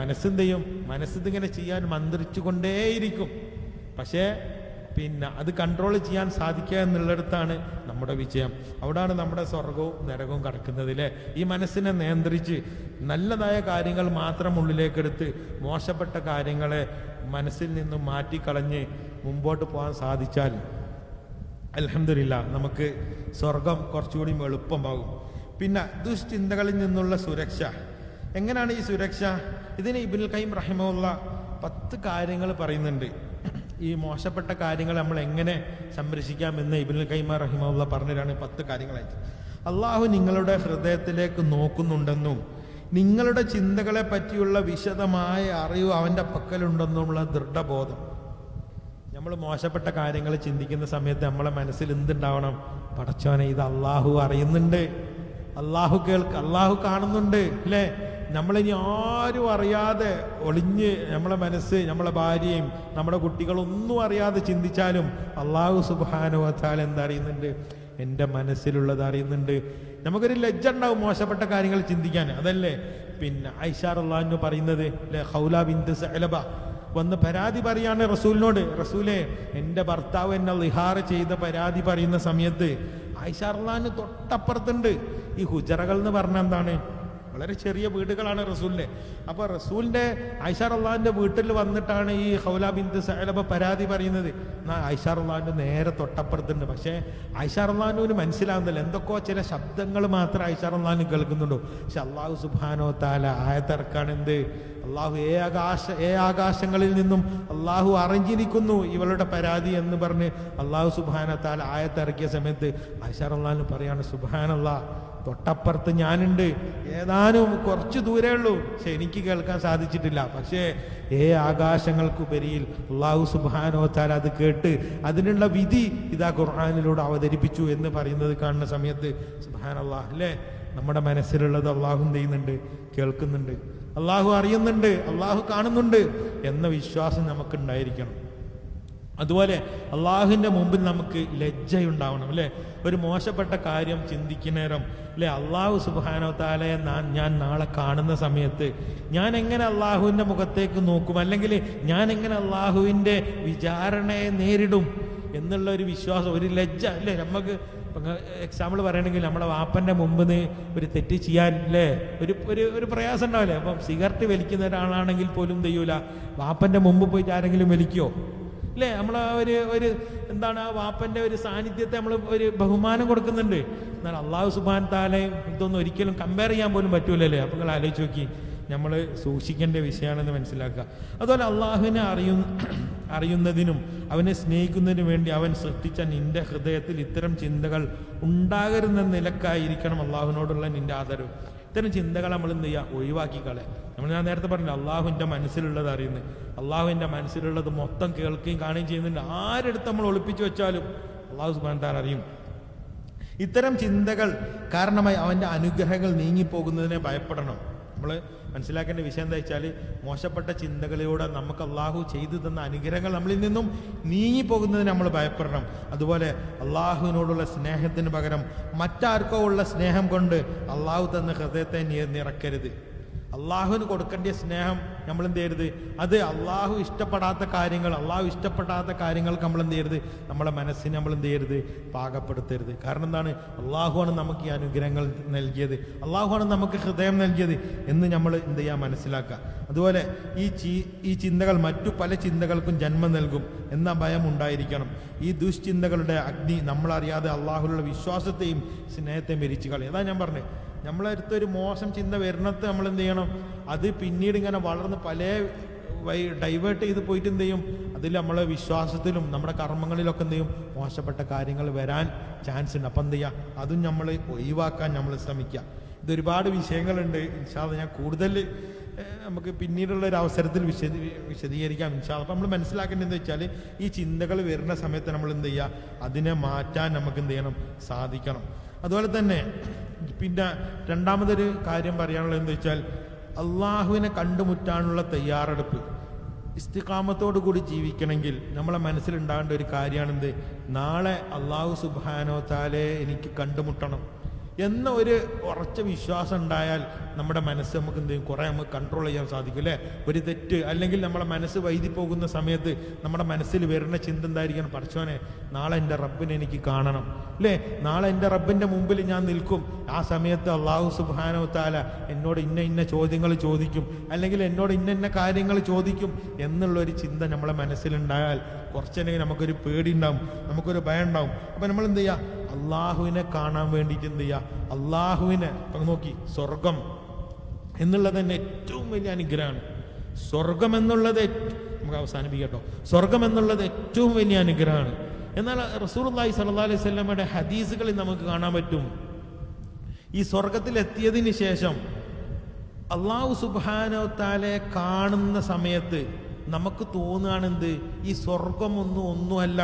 മനസ്സെന്ത് ചെയ്യും? മനസ്സിങ്ങനെ ചെയ്യാൻ മന്ത്രിച്ചു കൊണ്ടേയിരിക്കും. പക്ഷേ പിന്നെ അത് കൺട്രോൾ ചെയ്യാൻ സാധിക്കുക എന്നുള്ളിടത്താണ് നമ്മുടെ വിജയം. അവിടാണ് നമ്മുടെ സ്വർഗവും നരകവും കിടക്കുന്നത് അല്ലേ. ഈ മനസ്സിനെ നിയന്ത്രിച്ച് നല്ലതായ കാര്യങ്ങൾ മാത്രം ഉള്ളിലേക്കെടുത്ത് മോശപ്പെട്ട കാര്യങ്ങളെ മനസ്സിൽ നിന്നും മാറ്റിക്കളഞ്ഞ് മുമ്പോട്ട് പോകാൻ സാധിച്ചാൽ അൽഹംദുലില്ലാ നമുക്ക് സ്വർഗം കുറച്ചുകൂടി എളുപ്പമാകും. പിന്നെ ദുശ്ചിന്തകളിൽ നിന്നുള്ള സുരക്ഷ. എങ്ങനെയാണ് ഈ സുരക്ഷ? ഇതിന് ഇബ്നുൽ ഖയ്യിം റഹിമഹുല്ലാ 10 കാര്യങ്ങൾ പറയുന്നുണ്ട്. ഈ മോശപ്പെട്ട കാര്യങ്ങൾ നമ്മൾ എങ്ങനെ സംരക്ഷിക്കാമെന്ന് ഇബ്നുൽ ഖയ്യിം റഹിമഹുല്ലാ പറഞ്ഞതാണ് 10 കാര്യങ്ങളായിട്ട്. അള്ളാഹു നിങ്ങളുടെ ഹൃദയത്തിലേക്ക് നോക്കുന്നുണ്ടെന്നും നിങ്ങളുടെ ചിന്തകളെ പറ്റിയുള്ള വിശദമായ അറിവ് അവൻ്റെ പക്കലുണ്ടെന്നുള്ള ദൃഢബോധം. നമ്മൾ മോശപ്പെട്ട കാര്യങ്ങൾ ചിന്തിക്കുന്ന സമയത്ത് നമ്മളെ മനസ്സിൽ എന്തുണ്ടാവണം? പടച്ചോനെ ഇത് അള്ളാഹു അറിയുന്നുണ്ട്, അള്ളാഹു കാണുന്നുണ്ട് അല്ലേ. നമ്മളിനി ആരും അറിയാതെ ഒളിഞ്ഞ് നമ്മളെ മനസ്സ്, നമ്മളെ ഭാര്യയും നമ്മുടെ കുട്ടികളൊന്നും അറിയാതെ ചിന്തിച്ചാലും അള്ളാഹു സുബ്ഹാനഹു വ തആല എന്തറിയുന്നുണ്ട്? എൻ്റെ മനസ്സിലുള്ളത് അറിയുന്നുണ്ട്. നമുക്കൊരു ലജ്ജ ഉണ്ടാവും മോശപ്പെട്ട കാര്യങ്ങൾ ചിന്തിക്കാൻ. അതല്ലേ പിന്നെ ആയിഷാ റളിയല്ലാഹു അൻഹ പറയുന്നത് അല്ലേ, ഖൗല ബിൻത് സഅലബ വന്ന് പരാതി പറയാണ് റസൂലിനോട്, റസൂലേ എൻ്റെ ഭർത്താവ് എന്നെ ളിഹാർ ചെയ്ത പരാതി പറയുന്ന സമയത്ത് ആയിഷാ റളിയല്ലാഹു അൻഹ തൊട്ടപ്പുറത്തുണ്ട്. ഈ ഹുജറകൾ എന്ന് പറഞ്ഞാൽ എന്താണ്? വളരെ ചെറിയ വീടുകളാണ് റസൂലിൻ്റെ. അപ്പോൾ റസൂലിൻ്റെ ആയിഷാ റളിയല്ലാഹുവിൻ്റെ വീട്ടിൽ വന്നിട്ടാണ് ഈ ഖൗല ബിൻത് സഅലബ പരാതി പറയുന്നത്. എന്നാൽ ആയിഷാ റളിയല്ലാഹുവിൻ്റെ നേരെ തൊട്ടപ്പുറത്തുണ്ട്. പക്ഷേ ആയിഷാ റളിയല്ലാഹുവിന് മനസ്സിലാവുന്നില്ല, എന്തൊക്കെയോ ചില ശബ്ദങ്ങൾ മാത്രം ആയിഷാ റളിയല്ലാഹു കേൾക്കുന്നുണ്ടോ. പക്ഷെ അള്ളാഹു സുബ്ഹാനഹു വ തആല ആയത്തിറക്കാണ് എന്ത്? അള്ളാഹു ആകാശങ്ങളിൽ നിന്നും അള്ളാഹു അറിഞ്ഞിരിക്കുന്നു ഇവളുടെ പരാതി എന്ന് പറഞ്ഞ് അള്ളാഹു സുബ്ഹാനഹു വ തആല ആയത്തിറക്കിയ സമയത്ത് ആയിഷാ റളിയല്ലാഹു പറയാണ്, സുബ്ഹാനല്ലാഹ്, തൊട്ടപ്പുറത്ത് ഞാനുണ്ട്, ഏതാനും കുറച്ച് ദൂരേ ഉള്ളൂ, പക്ഷെ എനിക്ക് കേൾക്കാൻ സാധിച്ചിട്ടില്ല. പക്ഷേ ആകാശങ്ങൾക്കുപരിയിൽ അള്ളാഹു സുബ്ഹാനഹു വ തആല അത് കേട്ട് അതിനുള്ള വിധി ഇതാ ഖുർആനിലൂടെ അവതരിപ്പിച്ചു എന്ന് പറയുന്നത് കാണുന്ന സമയത്ത് സുബ്ഹാനല്ലാഹ് അല്ലേ, നമ്മുടെ മനസ്സിലുള്ളത് അള്ളാഹു എന്ത് ചെയ്യുന്നുണ്ട്? കേൾക്കുന്നുണ്ട്, അള്ളാഹു അറിയുന്നുണ്ട്, അള്ളാഹു കാണുന്നുണ്ട് എന്ന വിശ്വാസം നമുക്കുണ്ടായിരിക്കണം. അതുപോലെ അള്ളാഹുവിൻ്റെ മുമ്പിൽ നമുക്ക് ലജ്ജയുണ്ടാവണം അല്ലേ. ഒരു മോശപ്പെട്ട കാര്യം ചിന്തിക്കുന്നേരം അല്ലേ, അള്ളാഹു സുബ്ഹാനഹു വ തആലയെ ഞാൻ നാളെ കാണുന്ന സമയത്ത് ഞാൻ എങ്ങനെ അള്ളാഹുവിൻ്റെ മുഖത്തേക്ക് നോക്കും, അല്ലെങ്കിൽ ഞാൻ എങ്ങനെ അള്ളാഹുവിൻ്റെ വിചാരണയെ നേരിടും എന്നുള്ള ഒരു വിശ്വാസം, ഒരു ലജ്ജ അല്ലേ. നമുക്ക് എക്സാമ്പിൾ പറയണമെങ്കിൽ നമ്മുടെ വാപ്പൻ്റെ മുമ്പിൽ ഒരു തെറ്റ് ചെയ്യാൻ അല്ലേ ഒരു പ്രയാസം ഉണ്ടാവില്ലേ. അപ്പം സിഗരറ്റ് വലിക്കുന്ന ഒരാളാണെങ്കിൽ പോലും ചെയ്യൂല, വാപ്പൻ്റെ മുമ്പ് പോയിട്ട് ആരെങ്കിലും വലിക്കുമോ അല്ലേ. നമ്മൾ ഒരു എന്താണ് ആ വാപ്പൻ്റെ ഒരു സാന്നിധ്യത്തെ നമ്മൾ ഒരു ബഹുമാനം കൊടുക്കുന്നുണ്ട്. എന്നാൽ അള്ളാഹു സുബ്ഹാനഹു വ തആലയും ഇതൊന്നും ഒരിക്കലും കമ്പയർ ചെയ്യാൻ പോലും പറ്റൂലല്ലേ. അപ്പോൾ നിങ്ങൾ ആലോചിച്ച് നോക്കി, നമ്മൾ സൂക്ഷിക്കേണ്ട വിഷയമാണെന്ന് മനസ്സിലാക്കുക. അതുപോലെ അള്ളാഹുവിനെ അറിയുന്നതിനും അവനെ സ്നേഹിക്കുന്നതിനും വേണ്ടി അവൻ സൃഷ്ടിച്ച നിന്റെ ഹൃദയത്തിൽ ഇത്തരം ചിന്തകൾ ഉണ്ടാകരുന്ന നിലക്കായിരിക്കണം അള്ളാഹുവിനോടുള്ള നിന്റെ ആദരവ്. ഇത്തരം ചിന്തകൾ നമ്മൾ എന്ത് ചെയ്യുക? ഒഴിവാക്കി കളയാം. ഞാൻ നേരത്തെ പറഞ്ഞു, അള്ളാഹുവിൻ്റെ മനസ്സിലുള്ളത് അറിയുന്നത്, അള്ളാഹുവിൻ്റെ മനസ്സിലുള്ളത് മൊത്തം കേൾക്കുകയും കാണുകയും ചെയ്യുന്നുണ്ട്. ആരെടുത്ത് നമ്മൾ ഒളിപ്പിച്ചു വെച്ചാലും അള്ളാഹു സുബ്ഹാനഹു വ തആല അറിയും. ഇത്തരം ചിന്തകൾ കാരണമായി അവൻ്റെ അനുഗ്രഹങ്ങൾ നീങ്ങിപ്പോകുന്നതിനെ ഭയപ്പെടണം. നമ്മൾ മനസ്സിലാക്കേണ്ട വിഷയം എന്താ വെച്ചാൽ, മോശപ്പെട്ട ചിന്തകളിലൂടെ നമുക്ക് അള്ളാഹു ചെയ്തു തന്ന അനുഗ്രഹങ്ങൾ നമ്മളിൽ നിന്നും നീങ്ങിപ്പോകുന്നതിന് നമ്മൾ ഭയപ്പെടണം. അതുപോലെ അള്ളാഹുവിനോടുള്ള സ്നേഹത്തിന് പകരം മറ്റാർക്കോ ഉള്ള സ്നേഹം കൊണ്ട് അള്ളാഹു തന്ന ഹൃദയത്തെ നിറക്കരുത്. അള്ളാഹുവിന് കൊടുക്കേണ്ട സ്നേഹം നമ്മൾ എന്ത് ചെയ്യരുത്? അത് അള്ളാഹു ഇഷ്ടപ്പെടാത്ത കാര്യങ്ങൾക്ക് നമ്മൾ എന്ത് ചെയ്യരുത്? നമ്മളെ മനസ്സിനെ നമ്മൾ എന്ത് ചെയ്യരുത്? പാകപ്പെടുത്തരുത്. കാരണം എന്താണ്? അള്ളാഹുവാണ് നമുക്ക് ഈ അനുഗ്രഹങ്ങൾ നൽകിയത്, അള്ളാഹുവാണ് നമുക്ക് ഹൃദയം നൽകിയത് എന്ന് നമ്മൾ എന്ത് ചെയ്യാൻ മനസ്സിലാക്കുക. അതുപോലെ ഈ ചിന്തകൾ മറ്റു പല ചിന്തകൾക്കും ജന്മം നൽകും എന്ന ഭയം ഉണ്ടായിരിക്കണം. ഈ ദുശ്ചിന്തകളുടെ അഗ്നി നമ്മളറിയാതെ അള്ളാഹുവിലുള്ള വിശ്വാസത്തെയും സ്നേഹത്തെയും മരിച്ചു കളയും. അതാ ഞാൻ പറഞ്ഞത്, നമ്മളടുത്തൊരു മോശം ചിന്ത വരുന്നത് നമ്മൾ എന്ത് ചെയ്യണം? അത് പിന്നീട് ഇങ്ങനെ വളർന്ന് പല ഡൈവേർട്ട് ചെയ്ത് പോയിട്ട് എന്ത് ചെയ്യും? അതിൽ നമ്മളെ വിശ്വാസത്തിലും നമ്മുടെ കർമ്മങ്ങളിലൊക്കെ എന്ത് ചെയ്യും? മോശപ്പെട്ട കാര്യങ്ങൾ വരാൻ ചാൻസ് ഉണ്ട്. അപ്പം എന്ത് ചെയ്യുക? അതും നമ്മൾ ഒഴിവാക്കാൻ നമ്മൾ ശ്രമിക്കുക. ഇതൊരുപാട് വിഷയങ്ങളുണ്ട്. ഇൻഷാ അല്ലാഹ് ഞാൻ കൂടുതൽ നമുക്ക് പിന്നീടുള്ള ഒരു അവസരത്തിൽ വിശദീകരിക്കാം ഇൻഷാ അല്ലാഹ്. അപ്പം നമ്മൾ മനസ്സിലാക്കേണ്ടതെന്ന് വെച്ചാൽ ഈ ചിന്തകൾ വരുന്ന സമയത്ത് നമ്മൾ എന്ത് ചെയ്യുക, അതിനെ മാറ്റാൻ നമുക്ക് എന്ത് ചെയ്യണം, സാധിക്കണം. അതുപോലെ തന്നെ പിന്നെ രണ്ടാമതൊരു കാര്യം പറയാനുള്ളത് എന്താ വെച്ചാൽ അള്ളാഹുവിനെ കണ്ടുമുറ്റാനുള്ള തയ്യാറെടുപ്പ്. ഇസ്തിഖാമത്തോടു കൂടി ജീവിക്കണമെങ്കിൽ നമ്മളെ മനസ്സിലുണ്ടാകേണ്ട ഒരു കാര്യമാണെന്ത്, നാളെ അള്ളാഹു സുബ്ഹാനഹു തആല എനിക്ക് കണ്ടുമുട്ടണം എന്ന ഒരു ഉറച്ച വിശ്വാസം ഉണ്ടായാൽ നമ്മുടെ മനസ്സ് നമുക്ക് എന്ത് ചെയ്യും, കുറേ നമുക്ക് കൺട്രോൾ ചെയ്യാൻ സാധിക്കും അല്ലേ. ഒരു തെറ്റ് അല്ലെങ്കിൽ നമ്മളെ മനസ്സ് വൈതി പോകുന്ന സമയത്ത് നമ്മുടെ മനസ്സിൽ വരുന്ന ചിന്ത എന്തായിരിക്കണം, പടച്ചോനെ നാളെ എൻ്റെ റബ്ബിനെ എനിക്ക് കാണണം അല്ലേ, നാളെ എൻ്റെ റബ്ബിൻ്റെ മുമ്പിൽ ഞാൻ നിൽക്കും, ആ സമയത്ത് അള്ളാഹു സുബ്ഹാനഹു തആല എന്നോട് ഇന്ന ഇന്ന ചോദ്യങ്ങൾ ചോദിക്കും, അല്ലെങ്കിൽ എന്നോട് ഇന്ന ഇന്ന കാര്യങ്ങൾ ചോദിക്കും എന്നുള്ളൊരു ചിന്ത നമ്മളെ മനസ്സിലുണ്ടായാൽ കുറച്ചെങ്കിൽ നമുക്കൊരു പേടി ഉണ്ടാവും, നമുക്കൊരു ഭയം ഉണ്ടാവും. അപ്പം നമ്മൾ എന്ത് ചെയ്യുക, അള്ളാഹുവിനെ കാണാൻ വേണ്ടിയിട്ട് എന്ത് ചെയ്യുക, അള്ളാഹുവിനെ ഇപ്പം നോക്കി, സ്വർഗം എന്നുള്ളത് തന്നെ ഏറ്റവും വലിയ അനുഗ്രഹമാണ്. സ്വർഗം എന്നുള്ളത് നമുക്ക് അവസാനിപ്പിക്കട്ടോ, സ്വർഗം എന്നുള്ളത് ഏറ്റവും വലിയ അനുഗ്രഹമാണ്. എന്നാൽ റസൂലുള്ളാഹി സ്വല്ലല്ലാഹു അലൈഹി വസല്ലമയുടെ ഹദീസുകളിൽ നമുക്ക് കാണാൻ പറ്റും, ഈ സ്വർഗത്തിലെത്തിയതിന് ശേഷം അള്ളാഹു സുബ്ഹാനഹു തആലയെ കാണുന്ന സമയത്ത് നമുക്ക് തോന്നുകയാണെന്ത്, ഈ സ്വർഗം ഒന്നുമല്ല.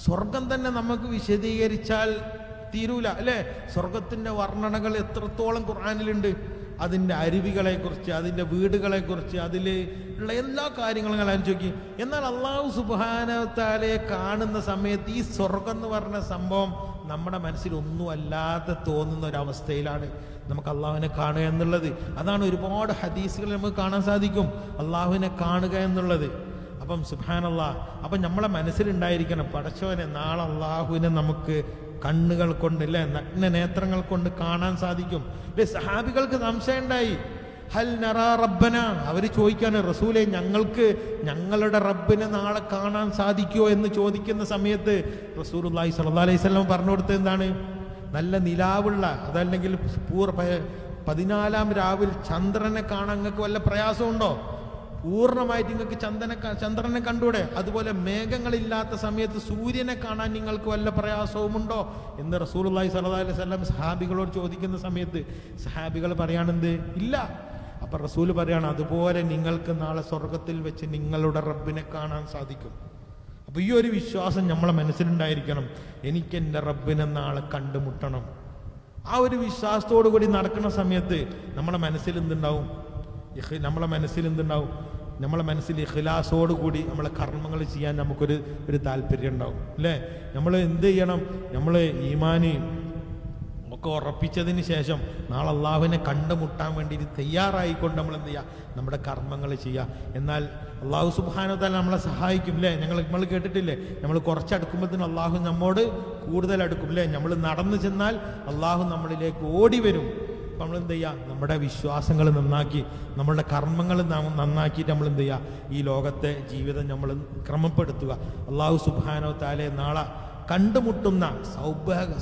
സ്വർഗം തന്നെ നമുക്ക് വിശദീകരിച്ചാൽ തീരൂല അല്ലേ. സ്വർഗത്തിൻ്റെ വർണ്ണനകൾ എത്രത്തോളം ഖുർആനിലുണ്ട്. അതിൻ്റെ അരുവികളെക്കുറിച്ച്, അതിൻ്റെ വീടുകളെക്കുറിച്ച്, അതിൽ ഉള്ള എല്ലാ കാര്യങ്ങളും ആലോചിച്ച്. എന്നാൽ അള്ളാഹു സുബ്ഹാനഹു തആലയെ കാണുന്ന സമയത്ത് ഈ സ്വർഗം എന്ന് പറഞ്ഞ സംഭവം നമ്മുടെ മനസ്സിൽ ഒന്നുമല്ലാതെ തോന്നുന്ന ഒരവസ്ഥയിലാണ് നമുക്ക് അള്ളാഹുവിനെ കാണുക എന്നുള്ളത്. അതാണ് ഒരുപാട് ഹദീസുകൾ നമുക്ക് കാണാൻ സാധിക്കും, അള്ളാഹുവിനെ കാണുക എന്നുള്ളത്. അപ്പം സുബ്ഹാനല്ലാഹ്, അപ്പം നമ്മളെ മനസ്സിലുണ്ടായിരിക്കണം, പടച്ചവനെ നാളെ അള്ളാഹുവിനെ നമുക്ക് കണ്ണുകൾ കൊണ്ട് അല്ലേ, നഗ്ന നേത്രങ്ങൾ കൊണ്ട് കാണാൻ സാധിക്കും അല്ലേ. സഹാബികൾക്ക് സംശയം ഉണ്ടായി, ഹൽ നറാ റബ്ബന, അവർ ചോദിക്കാണ്, റസൂലെ ഞങ്ങൾക്ക് ഞങ്ങളുടെ റബ്ബിനെ നാളെ കാണാൻ സാധിക്കുമോ എന്ന് ചോദിക്കുന്ന സമയത്ത് റസൂലുള്ളാഹി സ്വല്ലല്ലാഹു അലൈഹി വസല്ലം പറഞ്ഞു കൊടുത്തത് എന്താണ്, നല്ല നിലാവുള്ള, അതല്ലെങ്കിൽ 14-ാം രാവിൽ ചന്ദ്രനെ കാണാൻ നിങ്ങൾക്ക് വല്ല പ്രയാസമുണ്ടോ? പൂർണ്ണമായിട്ട് നിങ്ങൾക്ക് ചന്ദ്രനെ കണ്ടൂടെ? അതുപോലെ മേഘങ്ങളില്ലാത്ത സമയത്ത് സൂര്യനെ കാണാൻ നിങ്ങൾക്ക് വല്ല പ്രയാസവുമുണ്ടോ എന്ന് റസൂലുള്ളാഹി സ്വല്ലല്ലാഹു അലൈഹി വസല്ലം സഹാബികളോട് ചോദിക്കുന്ന സമയത്ത് സഹാബികൾ പറയാണെന്ത്, ഇല്ല. അപ്പൊ റസൂൽ പറയാണ്, അതുപോലെ നിങ്ങൾക്ക് നാളെ സ്വർഗത്തിൽ വെച്ച് നിങ്ങളുടെ റബ്ബിനെ കാണാൻ സാധിക്കും. അപ്പൊ ഈ ഒരു വിശ്വാസം നമ്മളെ മനസ്സിലുണ്ടായിരിക്കണം, എനിക്ക് എൻ്റെ റബ്ബിനെ നാളെ കണ്ടുമുട്ടണം. ആ ഒരു വിശ്വാസത്തോടു കൂടി നടക്കുന്ന സമയത്ത് നമ്മളെ മനസ്സിൽ എന്തുണ്ടാവും, നമ്മളെ മനസ്സിൽ ഇഖ്ലാസോട് കൂടി നമ്മളെ കർമ്മങ്ങൾ ചെയ്യാൻ നമുക്കൊരു താല്പര്യം ഉണ്ടാവും അല്ലേ. നമ്മൾ എന്ത് ചെയ്യണം, നമ്മൾ ഈമാന് ഒക്കെ ഉറപ്പിച്ചതിന് ശേഷം നാളെ അള്ളാഹുവിനെ കണ്ടുമുട്ടാൻ വേണ്ടി തയ്യാറായിക്കൊണ്ട് നമ്മൾ എന്ത് ചെയ്യുക, നമ്മുടെ കർമ്മങ്ങൾ ചെയ്യുക. എന്നാൽ അള്ളാഹു സുബ്ഹാനഹു തആല നമ്മളെ സഹായിക്കും അല്ലേ. നമ്മൾ കേട്ടിട്ടില്ലേ, നമ്മൾ കുറച്ചടുക്കുമ്പോഴത്തേനും അള്ളാഹു നമ്മോട് കൂടുതൽ അടുക്കും അല്ലേ. നമ്മൾ നടന്നു ചെന്നാൽ അള്ളാഹു നമ്മളിലേക്ക് ഓടി വരും. അപ്പം നമ്മൾ എന്ത് ചെയ്യുക, നമ്മുടെ വിശ്വാസങ്ങൾ നന്നാക്കി, നമ്മളുടെ കർമ്മങ്ങൾ നന്നാക്കിയിട്ട് നമ്മൾ എന്ത് ചെയ്യുക, ഈ ലോകത്തെ ജീവിതം നമ്മൾ ക്രമപ്പെടുത്തുക. അള്ളാഹു സുബ്ഹാനഹു തആല നാളെ കണ്ടുമുട്ടുന്ന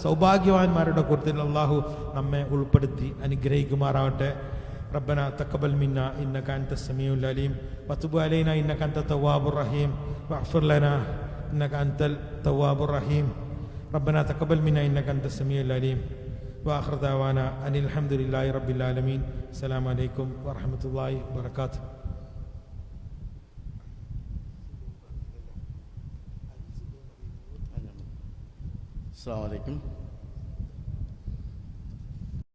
സൗഭാഗ്യവാന്മാരുടെ കൂട്ടത്തിൽ അള്ളാഹു നമ്മെ ഉൾപ്പെടുത്തി അനുഗ്രഹിക്കുമാറാവട്ടെ. ربنا تقبل منا إنك أنت السميع العليم وتب علينا إنك أنت التواب الرحيم واغفر لنا إنك أنت التواب الرحيم. ربنا تقبل منا إنك أنت السميع العليم وآخر دعوانا أن الحمد لله رب العالمين. السلام عليكم ورحمة الله وبركاته. السلام عليكم.